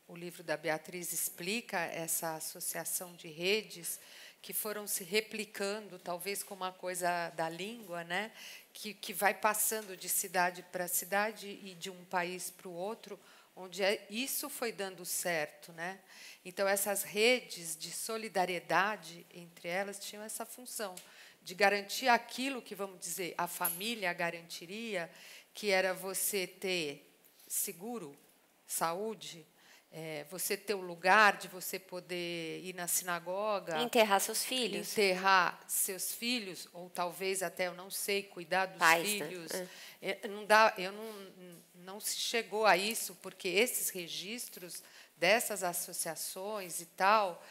[SPEAKER 2] o livro da Beatriz explica essa associação de redes que foram se replicando, talvez com uma coisa da língua, né? que vai passando de cidade para cidade e de um país para o outro, onde isso foi dando certo. Né? Então, essas redes de solidariedade entre elas tinham essa função de garantir aquilo que, vamos dizer, a família garantiria, que era você ter seguro, saúde, você ter o lugar de você poder ir na sinagoga,
[SPEAKER 1] enterrar seus filhos,
[SPEAKER 2] ou talvez até, eu não sei, cuidar dos
[SPEAKER 1] pais,
[SPEAKER 2] filhos.
[SPEAKER 1] Né?
[SPEAKER 2] Não se chegou a isso, porque esses registros dessas associações e tal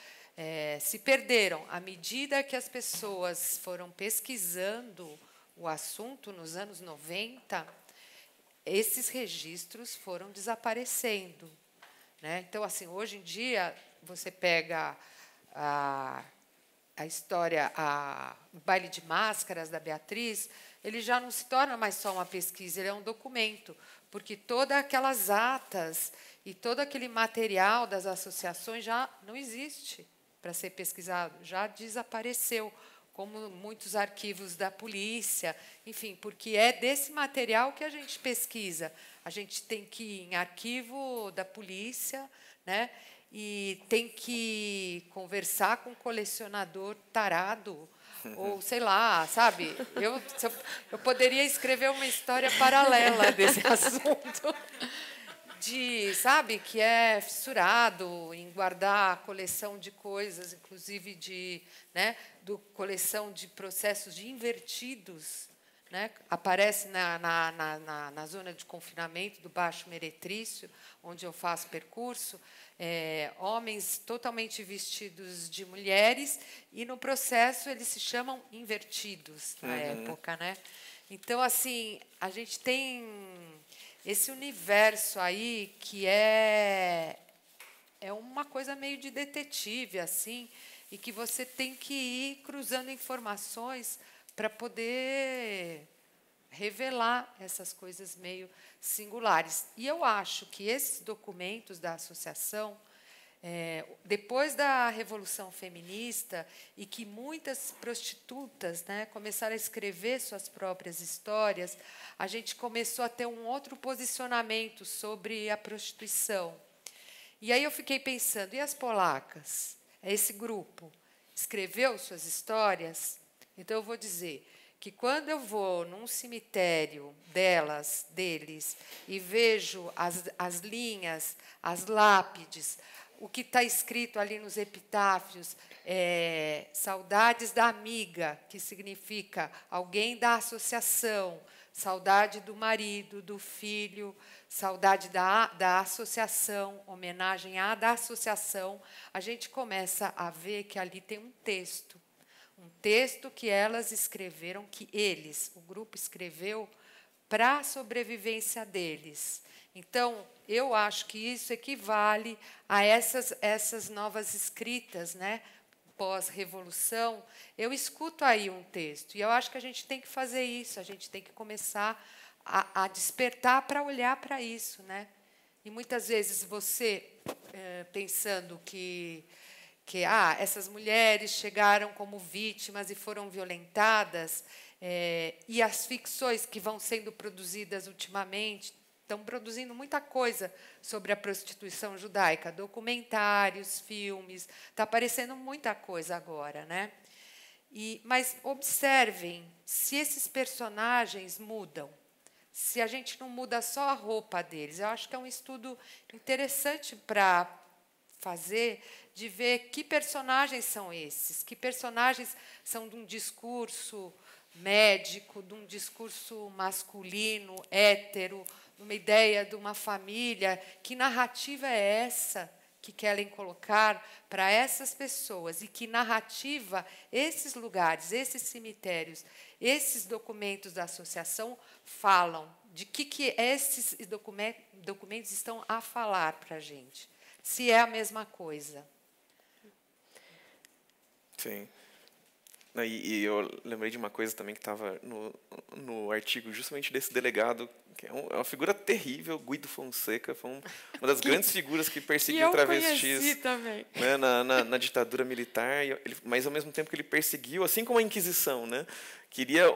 [SPEAKER 2] se perderam à medida que as pessoas foram pesquisando o assunto nos anos 90. Esses registros foram desaparecendo. Né? Então, assim, hoje em dia, você pega a história, o baile de máscaras da Beatriz, ele já não se torna mais só uma pesquisa, ele é um documento, porque todas aquelas atas e todo aquele material das associações já não existe para ser pesquisado, já desapareceu, como muitos arquivos da polícia, enfim, porque é desse material que a gente pesquisa. A gente tem que ir em arquivo da polícia, né, e tem que conversar com um colecionador tarado, ou, sei lá, sabe? Eu poderia escrever uma história paralela desse assunto, sabe, que é fissurado em guardar a coleção de coisas, inclusive do coleção de processos de invertidos. Né? Aparece na zona de confinamento do Baixo Meretrício, onde eu faço percurso, homens totalmente vestidos de mulheres, e no processo eles se chamam invertidos na época. Né? Então, assim, a gente tem esse universo aí que é uma coisa meio de detetive, assim, e que você tem que ir cruzando informações para poder revelar essas coisas meio singulares. E eu acho que esses documentos da associação Depois da Revolução Feminista, e que muitas prostitutas, né, começaram a escrever suas próprias histórias, a gente começou a ter um outro posicionamento sobre a prostituição. E aí eu fiquei pensando, e as polacas? Esse grupo escreveu suas histórias? Então, eu vou dizer que, quando eu vou num cemitério deles, e vejo as linhas, as lápides, o que está escrito ali nos epitáfios, saudades da amiga, que significa alguém da associação, saudade do marido, do filho, saudade da associação, homenagem à da associação, a gente começa a ver que ali tem um texto que elas escreveram, que eles, o grupo, escreveu para a sobrevivência deles. Então, eu acho que isso equivale a essas novas escritas, né, pós-revolução. Eu escuto aí um texto, e eu acho que a gente tem que fazer isso, a gente tem que começar a despertar para olhar para isso, né? E, muitas vezes, você, pensando que essas mulheres chegaram como vítimas e foram violentadas, e as ficções que vão sendo produzidas ultimamente estão produzindo muita coisa sobre a prostituição judaica, documentários, filmes, está aparecendo muita coisa agora, né? Mas observem se esses personagens mudam, se a gente não muda só a roupa deles. Eu acho que é um estudo interessante para fazer, de ver que personagens são esses, que personagens são de um discurso médico, de um discurso masculino, hétero, uma ideia de uma família. Que narrativa é essa que querem colocar para essas pessoas? E que narrativa esses lugares, esses cemitérios, esses documentos da associação falam? De que esses documentos estão a falar para a gente? Se é a mesma coisa.
[SPEAKER 3] Sim. E eu lembrei de uma coisa também que estava no artigo justamente desse delegado, que é uma figura terrível, Guido Fonseca, foi uma das grandes figuras que perseguiu travestis, né, na ditadura militar, mas, ao mesmo tempo, que ele perseguiu, assim como a Inquisição, né, queria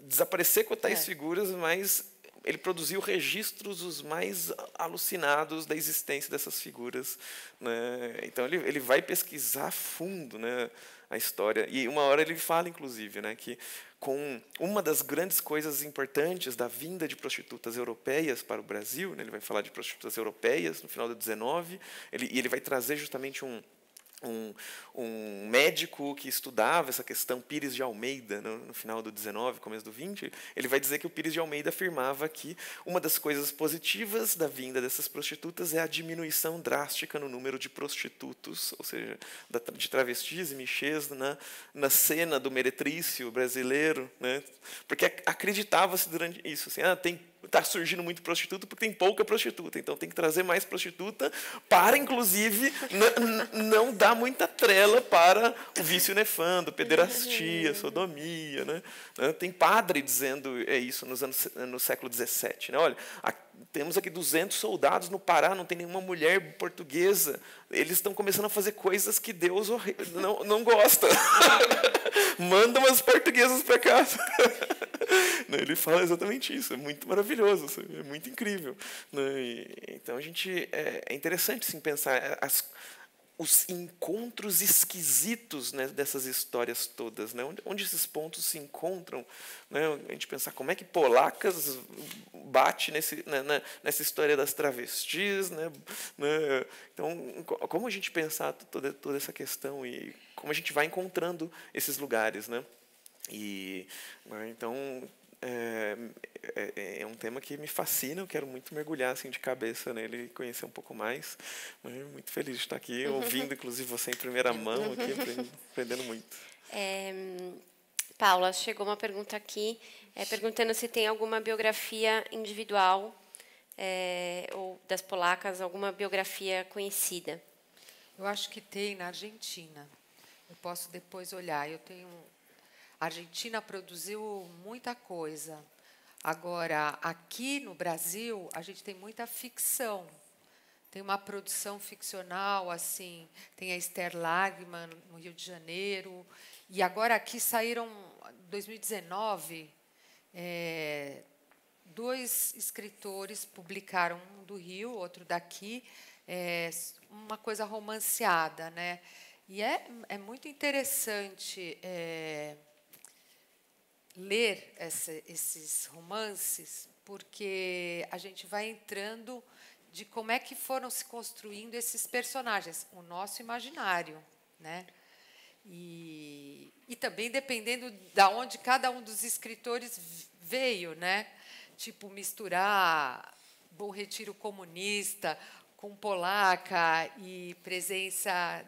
[SPEAKER 3] desaparecer com tais figuras, mas ele produziu registros os mais alucinados da existência dessas figuras, né? Então, ele vai pesquisar a fundo, né, a história. E, uma hora, ele fala, inclusive, né, que, com uma das grandes coisas importantes da vinda de prostitutas europeias para o Brasil, né, ele vai falar de prostitutas europeias no final do XIX, e ele vai trazer justamente um médico que estudava essa questão, Pires de Almeida, no final do XIX, começo do XX, ele vai dizer que o Pires de Almeida afirmava que uma das coisas positivas da vinda dessas prostitutas é a diminuição drástica no número de prostitutos, ou seja, de travestis e michês na cena do meretrício brasileiro, né? Porque acreditava-se durante isso, assim, está surgindo muito prostituta porque tem pouca prostituta, então tem que trazer mais prostituta para, inclusive, não dar muita trela para o vício nefando, pederastia, sodomia, né? Tem padre dizendo isso no século XVII. Né? Olha, temos aqui 200 soldados no Pará, não tem nenhuma mulher portuguesa. Eles estão começando a fazer coisas que Deus não gosta. Manda umas portuguesas para casa. Ele fala exatamente isso, é muito maravilhoso, é muito incrível. Então, é interessante, sim, pensar os encontros esquisitos, né, dessas histórias todas, né, onde esses pontos se encontram, né, a gente pensar como é que polacas bate nessa história das travestis, né, então, como a gente pensar toda essa questão e como a gente vai encontrando esses lugares, né? Então, é um tema que me fascina, eu quero muito mergulhar assim, de cabeça nele e conhecer um pouco mais. Muito feliz de estar aqui, ouvindo, inclusive, você em primeira mão, aqui, aprendendo muito.
[SPEAKER 1] Paula, chegou uma pergunta aqui, perguntando se tem alguma biografia individual ou das polacas, alguma biografia conhecida.
[SPEAKER 2] Eu acho que tem na Argentina. Eu posso depois olhar. A Argentina produziu muita coisa. Agora, aqui no Brasil, a gente tem muita ficção. tem uma produção ficcional, assim, tem a Esther Lagman, no Rio de Janeiro, e agora aqui saíram, em 2019, 2 escritores publicaram, um do Rio, outro daqui, uma coisa romanceada, né? E é muito interessante ler esses romances, porque a gente vai entrando de como é que foram se construindo esses personagens, o nosso imaginário, né? E também dependendo de onde cada um dos escritores veio, né? Tipo, misturar Bom Retiro comunista com polaca e presença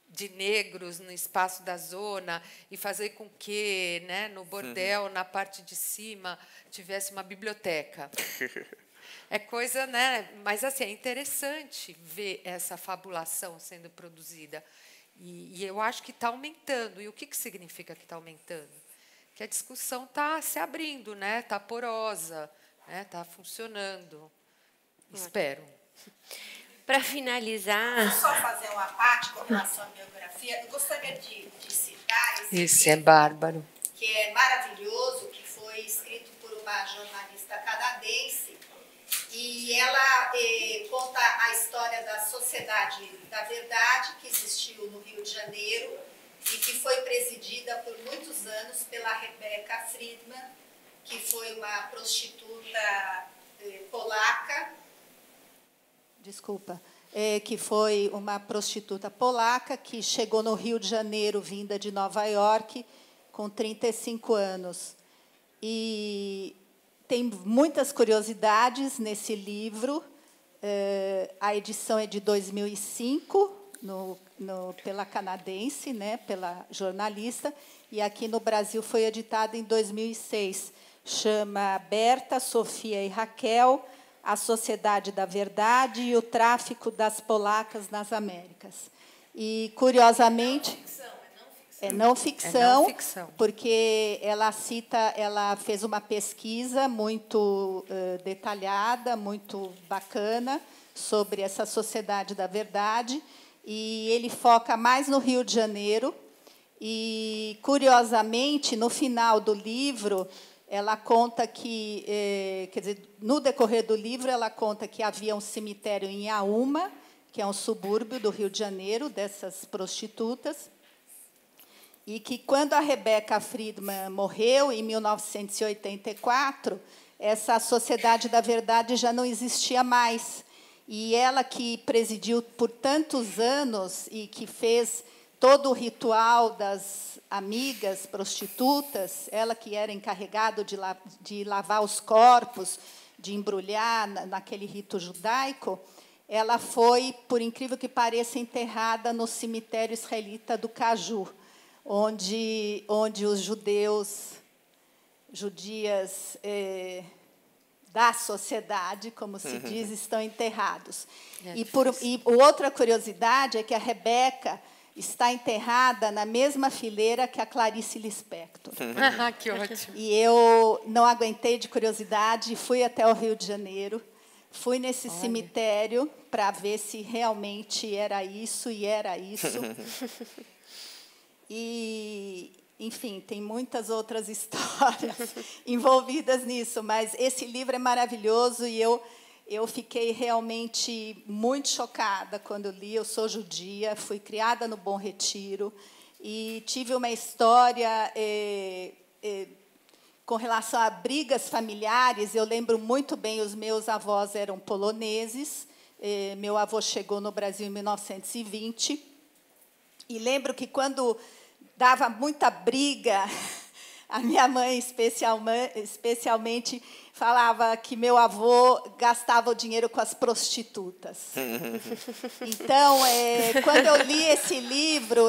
[SPEAKER 2] de negros no espaço da zona e fazer com que, né, no bordel, na parte de cima, tivesse uma biblioteca. É coisa, né? Mas assim, é interessante ver essa fabulação sendo produzida. E eu acho que está aumentando. E o que significa que está aumentando? Que a discussão está se abrindo, né? Está porosa, né? Está funcionando. Espero.
[SPEAKER 1] Para finalizar...
[SPEAKER 4] Vou só fazer uma parte com relação à biografia. Eu gostaria de citar
[SPEAKER 2] esse é bárbaro,
[SPEAKER 4] que é maravilhoso, que foi escrito por uma jornalista canadense, e ela conta a história da Sociedade da Verdade, que existiu no Rio de Janeiro e que foi presidida por muitos anos pela Rebecca Friedman, que foi uma prostituta polaca.
[SPEAKER 5] Desculpa. Que foi uma prostituta polaca que chegou no Rio de Janeiro, vinda de Nova York, com 35 anos. E tem muitas curiosidades nesse livro. A edição é de 2005, pela canadense, né, pela jornalista, e aqui no Brasil foi editada em 2006. Chama Berta, Sofia e Raquel, A Sociedade da Verdade e o Tráfico das Polacas nas Américas. E, curiosamente... É não ficção, porque ela fez uma pesquisa muito detalhada, muito bacana, sobre essa Sociedade da Verdade, e ele foca mais no Rio de Janeiro. E, curiosamente, no final do livro, ela conta que, quer dizer, no decorrer do livro, ela conta que havia um cemitério em Iaúma, que é um subúrbio do Rio de Janeiro, dessas prostitutas, e que, quando a Rebecca Friedman morreu, em 1984, essa Sociedade da Verdade já não existia mais. E ela, que presidiu por tantos anos e que fez todo o ritual das amigas prostitutas, ela que era encarregada de lavar os corpos, de embrulhar naquele rito judaico, ela foi, por incrível que pareça, enterrada no cemitério israelita do Caju, onde os judias da sociedade, como se diz, estão enterrados. E outra curiosidade é que a Rebeca está enterrada na mesma fileira que a Clarice Lispector.
[SPEAKER 2] Que ótimo.
[SPEAKER 5] E eu não aguentei de curiosidade, fui até o Rio de Janeiro, fui nesse cemitério para ver se realmente era isso, e era isso. E, enfim, tem muitas outras histórias envolvidas nisso, mas esse livro é maravilhoso e eu fiquei realmente muito chocada quando li. Eu sou judia, fui criada no Bom Retiro e tive uma história com relação a brigas familiares. Eu lembro muito bem, os meus avós eram poloneses, meu avô chegou no Brasil em 1920, e lembro que, quando dava muita briga, a minha mãe, especialmente, falava que meu avô gastava o dinheiro com as prostitutas. Então, quando eu li esse livro,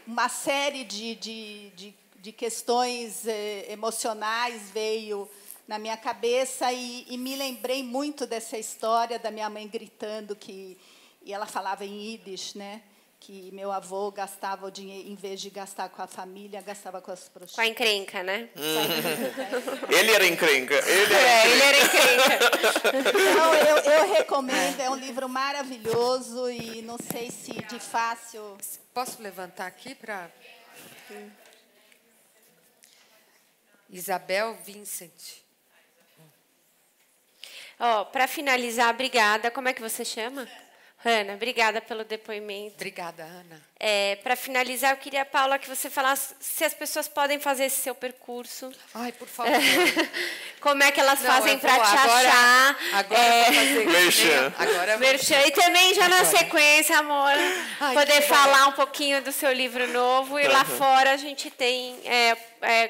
[SPEAKER 5] uma série de questões emocionais veio na minha cabeça, e me lembrei muito dessa história da minha mãe gritando, e ela falava em Yiddish, né? que meu avô gastava o dinheiro, em vez de gastar com a família, gastava com as prostitutas.
[SPEAKER 1] Com a encrenca, né?
[SPEAKER 3] Ele era encrenca.
[SPEAKER 1] Ele era encrenca.
[SPEAKER 5] Então, eu recomendo, é um livro maravilhoso e não sei se de fácil...
[SPEAKER 2] Posso levantar aqui para... Isabel Vincent.
[SPEAKER 1] Para finalizar, obrigada. Como é que você chama? Ana, obrigada pelo depoimento.
[SPEAKER 2] Obrigada, Ana.
[SPEAKER 1] Para finalizar, eu queria, Paula, que você falasse se as pessoas podem fazer esse seu percurso.
[SPEAKER 2] Ai, por favor.
[SPEAKER 1] Como é que elas fazem para te achar.
[SPEAKER 2] Agora vou fazer
[SPEAKER 3] Merchan.
[SPEAKER 2] Agora
[SPEAKER 1] Merchan. E também, já na sequência, amor, poder falar um pouquinho do seu livro novo. E lá fora a gente tem...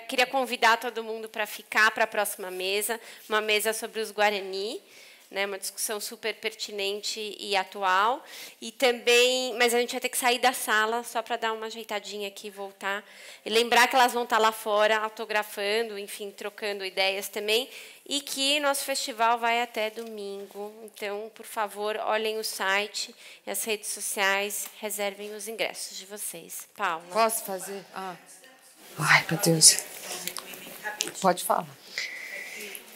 [SPEAKER 1] queria convidar todo mundo para ficar para a próxima mesa, uma mesa sobre os Guarani, né, uma discussão super pertinente e atual. E também, mas a gente vai ter que sair da sala só para dar uma ajeitadinha aqui e voltar. E lembrar que elas vão estar lá fora autografando, enfim, trocando ideias também. E que nosso festival vai até domingo. Então, por favor, olhem o site e as redes sociais, reservem os ingressos de vocês. Paula.
[SPEAKER 2] Posso fazer? Ai, meu Deus. Pode falar.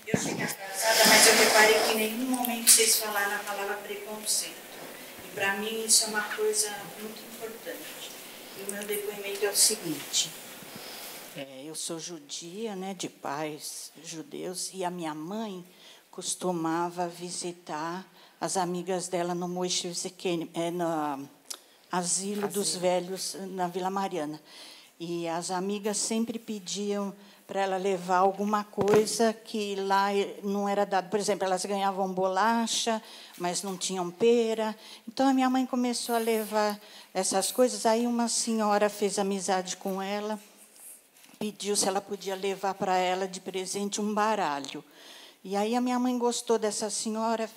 [SPEAKER 6] Eu cheguei atrasada, mas eu reparei que em nenhum momento vocês falaram a palavra preconceito. E para mim isso é uma coisa muito importante. E o meu depoimento é o seguinte. Eu sou judia, né, de pais judeus, e a minha mãe costumava visitar as amigas dela no Moishe Zekene, no Asilo dos Velhos, na Vila Mariana. E as amigas sempre pediam para ela levar alguma coisa que lá não era dado. Por exemplo, elas ganhavam bolacha, mas não tinham pera. Então, a minha mãe começou a levar essas coisas. Aí, uma senhora fez amizade com ela, pediu se ela podia levar para ela de presente um baralho. E aí, a minha mãe gostou dessa senhora.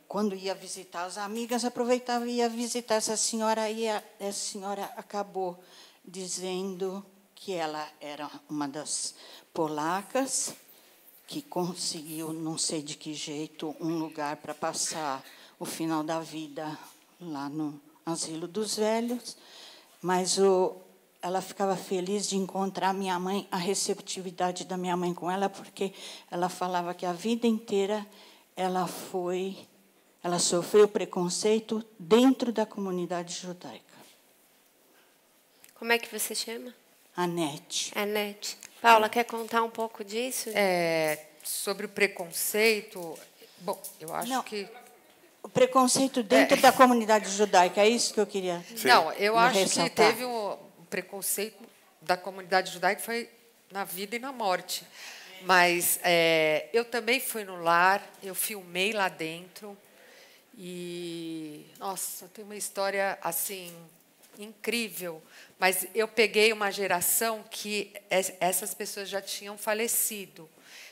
[SPEAKER 6] Quando ia visitar as amigas, aproveitava e ia visitar essa senhora. Aí, essa senhora acabou dizendo que ela era uma das polacas que conseguiu, não sei de que jeito, um lugar para passar o final da vida lá no Asilo dos Velhos, mas ela ficava feliz de encontrar minha mãe, a receptividade da minha mãe com ela, porque ela falava que a vida inteira ela sofreu preconceito dentro da comunidade judaica.
[SPEAKER 1] Como é que você chama?
[SPEAKER 5] Anete.
[SPEAKER 1] Anete. Paula, quer contar um pouco disso?
[SPEAKER 2] Sobre o preconceito, bom, eu acho que...
[SPEAKER 5] O preconceito dentro da comunidade judaica, é isso que eu queria
[SPEAKER 2] Não, eu acho
[SPEAKER 5] ressaltar.
[SPEAKER 2] que teve um preconceito da comunidade judaica, foi na vida e na morte. Mas eu também fui no lar, eu filmei lá dentro, e, nossa, tem uma história, assim, incrível, mas eu peguei uma geração que essas pessoas já tinham falecido,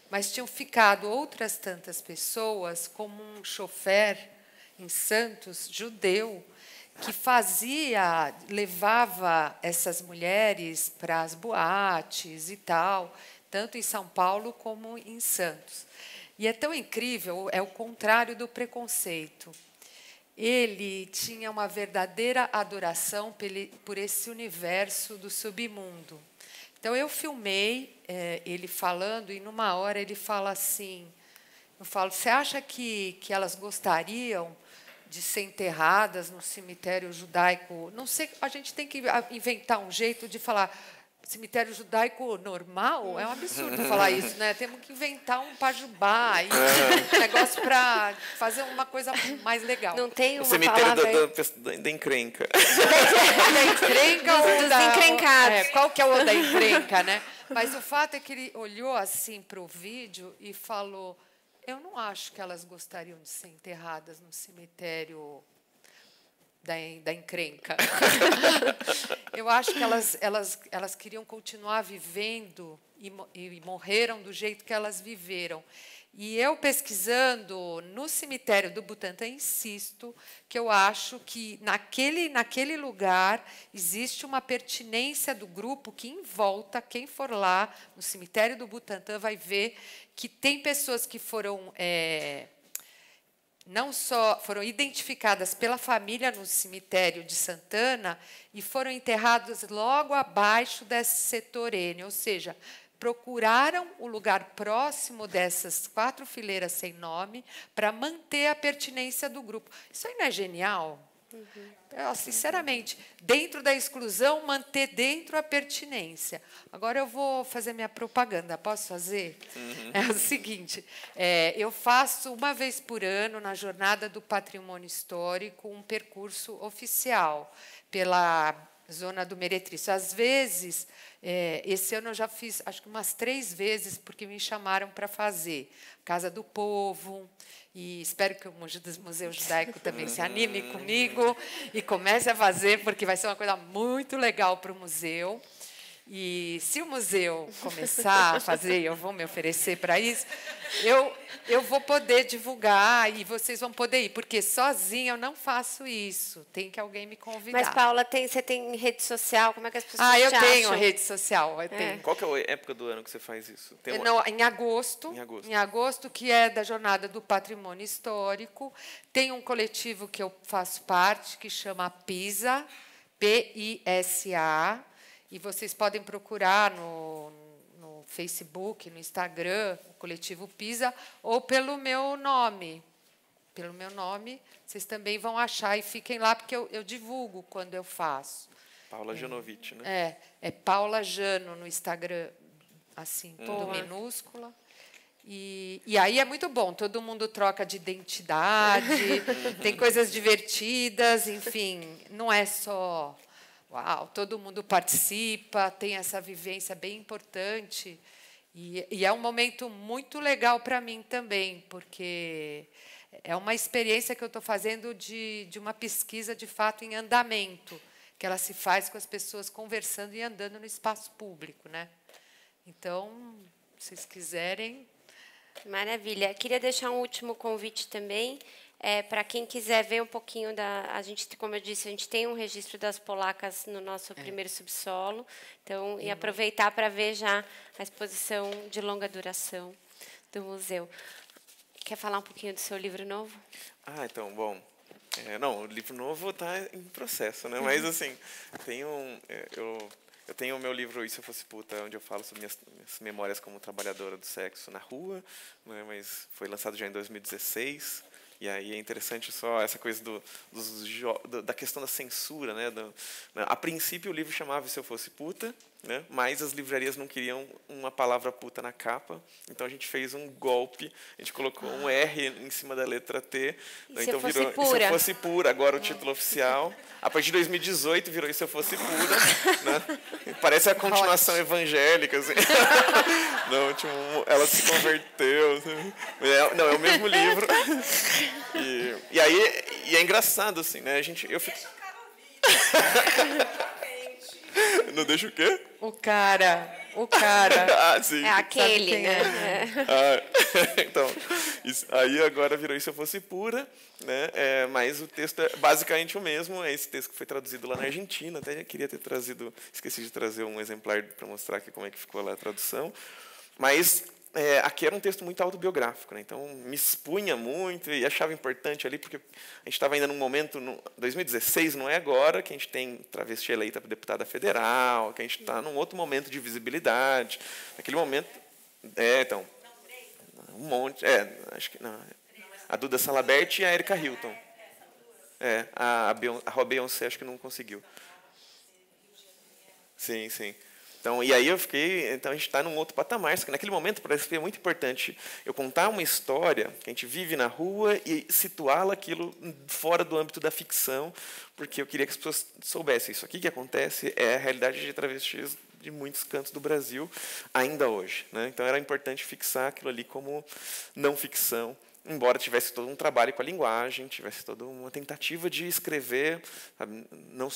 [SPEAKER 2] mas tinham ficado outras tantas pessoas, como um chofer em Santos, judeu, que levava essas mulheres para as boates e tal, tanto em São Paulo como em Santos. E é tão incrível, é o contrário do preconceito. Ele tinha uma verdadeira adoração por esse universo do submundo. Então, eu filmei ele falando, e, numa hora, ele fala assim, eu falo, você acha que elas gostariam de ser enterradas no cemitério judaico? Não sei, a gente tem que inventar um jeito de falar cemitério judaico normal? É um absurdo falar isso, né? Temos que inventar um pajubá, um negócio para fazer uma coisa mais legal.
[SPEAKER 1] Não tem uma
[SPEAKER 3] cemitério
[SPEAKER 1] palavra...
[SPEAKER 3] da encrenca.
[SPEAKER 2] Da encrenca ou
[SPEAKER 1] dos
[SPEAKER 2] da...
[SPEAKER 1] encrencados.
[SPEAKER 2] Qual que é o da encrenca, né? Mas o fato é que ele olhou assim para o vídeo e falou, eu não acho que elas gostariam de ser enterradas no cemitério da encrenca. Eu acho que elas queriam continuar vivendo e morreram do jeito que elas viveram. E eu, pesquisando no cemitério do Butantã, insisto que eu acho que naquele lugar existe uma pertinência do grupo que, em volta, quem for lá no cemitério do Butantã vai ver que tem pessoas que foram não só foram identificadas pela família no cemitério de Santana e foram enterradas logo abaixo desse setor N, ou seja, procuraram o lugar próximo dessas 4 fileiras sem nome para manter a pertinência do grupo. Isso aí não é genial? Sinceramente, dentro da exclusão, manter dentro a pertinência. Agora eu vou fazer minha propaganda. Posso fazer? É o seguinte, eu faço uma vez por ano, na Jornada do Patrimônio Histórico, um percurso oficial pela zona do Meretrício. Às vezes, esse ano eu já fiz, acho que umas 3 vezes, porque me chamaram para fazer. Casa do Povo, e espero que o Museu Judaico também se anime comigo e comece a fazer, porque vai ser uma coisa muito legal para o museu. E se o museu começar a fazer, eu vou me oferecer para isso, eu vou poder divulgar e vocês vão poder ir, porque sozinha eu não faço isso, tem que alguém me convidar.
[SPEAKER 1] Mas, Paula, você tem rede social? Como é que as pessoas
[SPEAKER 2] eu
[SPEAKER 1] te
[SPEAKER 2] tenho
[SPEAKER 1] acham?
[SPEAKER 2] rede social. Tenho.
[SPEAKER 3] Qual que é a época do ano que você faz isso? Tem
[SPEAKER 2] Em agosto. Em agosto, que é da Jornada do Patrimônio Histórico. Tem um coletivo que eu faço parte, que chama PISA, PISA, e vocês podem procurar no Facebook, no Instagram, o coletivo PISA, ou pelo meu nome. Pelo meu nome, vocês também vão achar e fiquem lá, porque eu divulgo quando eu faço.
[SPEAKER 3] Paula Janovic, né?
[SPEAKER 2] É Paula Jano no Instagram, assim, tudo minúscula. E aí é muito bom, todo mundo troca de identidade, tem coisas divertidas, enfim, não é só... Uau, todo mundo participa, tem essa vivência bem importante. E é um momento muito legal para mim também, porque é uma experiência que eu estou fazendo de uma pesquisa, de fato, em andamento, que ela se faz com as pessoas conversando e andando no espaço público, né? Então, se vocês quiserem...
[SPEAKER 1] Maravilha. Queria deixar um último convite também. Para quem quiser ver um pouquinho a gente, como eu disse, a gente tem um registro das polacas no nosso primeiro subsolo, então, e aproveitar para ver já a exposição de longa duração do museu. Quer falar um pouquinho do seu livro novo?
[SPEAKER 3] Então, bom, não, o livro novo está em processo, né? Mas assim, eu tenho o meu livro E Se Eu Fosse Puta, onde eu falo sobre minhas memórias como trabalhadora do sexo na rua, né? Mas foi lançado já em 2016. E aí é interessante só essa coisa da questão da censura, né? A princípio o livro chamava Se Eu Fosse Puta, né? Mas as livrarias não queriam uma palavra puta na capa, então a gente fez um golpe, a gente colocou um R em cima da letra T,
[SPEAKER 1] né?
[SPEAKER 3] Então virou E Se Eu Fosse Pura, agora o título oficial. A partir de 2018 virou E Se Eu Fosse Pura, né? Parece a continuação evangélica, assim. Não, tipo, ela se converteu. Assim. Não, é o mesmo livro. E aí é engraçado, assim, né? Eu fico... Não deixa o quê?
[SPEAKER 2] O cara.
[SPEAKER 3] Sim.
[SPEAKER 1] É aquele, né?
[SPEAKER 3] Então, aí agora virou E Se Eu Fosse Pura, né? Mas o texto é basicamente o mesmo. É esse texto que foi traduzido lá na Argentina. Até queria ter trazido, esqueci de trazer um exemplar para mostrar aqui como é que ficou lá a tradução. Mas aqui era um texto muito autobiográfico, né? Então me expunha muito e achava importante ali, porque a gente estava ainda num momento, 2016 não é agora, que a gente tem travesti eleita para deputada federal, que a gente está num outro momento de visibilidade. Naquele momento, então, um monte, acho que não, a Duda Salabert e a Erika Hilton. A Beyoncé acho que não conseguiu. Sim. Então, e aí então a gente está num outro patamar, só que naquele momento parece que é muito importante eu contar uma história que a gente vive na rua e situá-la aquilo fora do âmbito da ficção, porque eu queria que as pessoas soubessem isso aqui que acontece é a realidade de travestis de muitos cantos do Brasil ainda hoje, né? Então era importante fixar aquilo ali como não ficção, embora tivesse todo um trabalho com a linguagem, tivesse toda uma tentativa de escrever, sabe? Não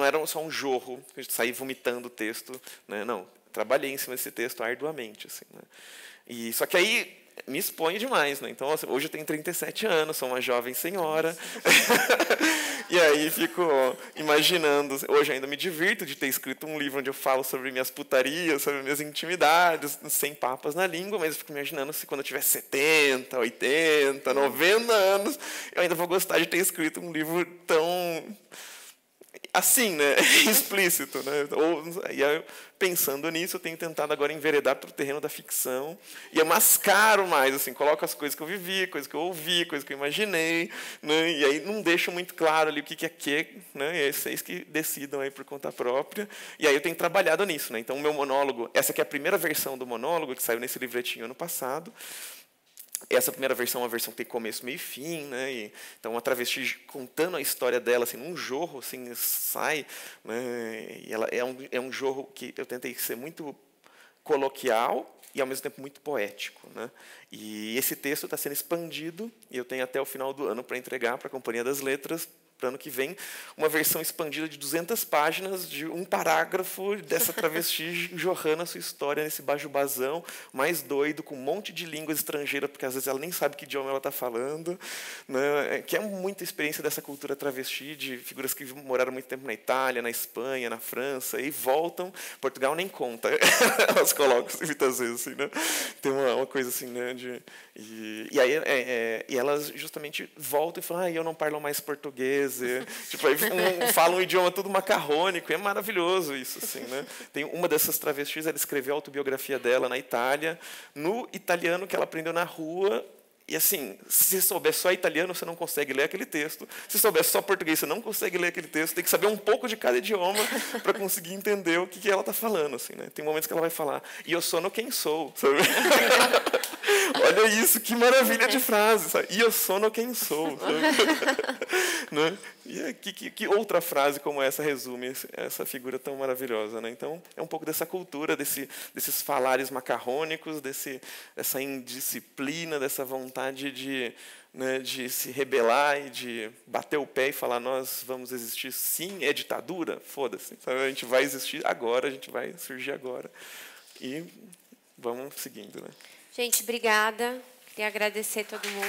[SPEAKER 3] era só um jorro, a gente sair vomitando o texto, né? Não, trabalhei em cima desse texto arduamente, assim, né? Só que aí me expõe demais, né? Então, assim, hoje eu tenho 37 anos, sou uma jovem senhora. E aí fico imaginando, hoje eu ainda me divirto de ter escrito um livro onde eu falo sobre minhas putarias, sobre minhas intimidades, sem papas na língua, mas eu fico imaginando se quando eu tiver 70, 80, 90 anos, eu ainda vou gostar de ter escrito um livro tão assim, né? Explícito, né? E aí, pensando nisso, eu tenho tentado agora enveredar para o terreno da ficção e eu mascaro mais, assim, coloco as coisas que eu vivi, coisas que eu ouvi, coisas que eu imaginei, né? E aí não deixo muito claro ali o que é que, né? E aí vocês que decidam aí por conta própria. E aí eu tenho trabalhado nisso, né? Então o meu monólogo, essa aqui é a primeira versão do monólogo que saiu nesse livretinho ano passado. Essa primeira versão é uma versão que tem começo, meio e fim, né? E, então, uma travesti contando a história dela, assim, num jorro, assim, sai, né? E ela é um jorro que eu tentei ser muito coloquial e, ao mesmo tempo, muito poético, né? E esse texto está sendo expandido, e eu tenho até o final do ano para entregar para a Companhia das Letras, para o ano que vem, uma versão expandida de 200 páginas, de um parágrafo dessa travesti jorrando a sua história nesse bajubazão mais doido, com um monte de línguas estrangeiras, porque às vezes ela nem sabe que idioma ela está falando, né? Que é muita experiência dessa cultura travesti, de figuras que moraram muito tempo na Itália, na Espanha, na França, e voltam. Portugal nem conta, elas colocam muitas vezes, assim, né? Tem uma coisa assim, né? E aí e elas justamente voltam e falam, eu não falo mais português. Tipo, aí fala um idioma tudo macarrônico, e é maravilhoso isso, assim, né? Tem uma dessas travestis, ela escreveu a autobiografia dela na Itália, no italiano que ela aprendeu na rua. E, assim, se souber só italiano, você não consegue ler aquele texto. Se souber só português, você não consegue ler aquele texto. Tem que saber um pouco de cada idioma para conseguir entender o que ela está falando. Assim, né? Tem momentos que ela vai falar, io sono quem sou. Sabe? Olha isso, que maravilha de frase. Sabe? Io sono quem sou. Né? E que outra frase como essa resume essa figura tão maravilhosa? Né? Então, é um pouco dessa cultura, desses falares macarrônicos, dessa indisciplina, dessa vontade de se rebelar e de bater o pé e falar, nós vamos existir sim, é ditadura? Foda-se. A gente vai existir agora, a gente vai surgir agora. E vamos seguindo. Né?
[SPEAKER 1] Gente, obrigada. Queria agradecer a todo mundo.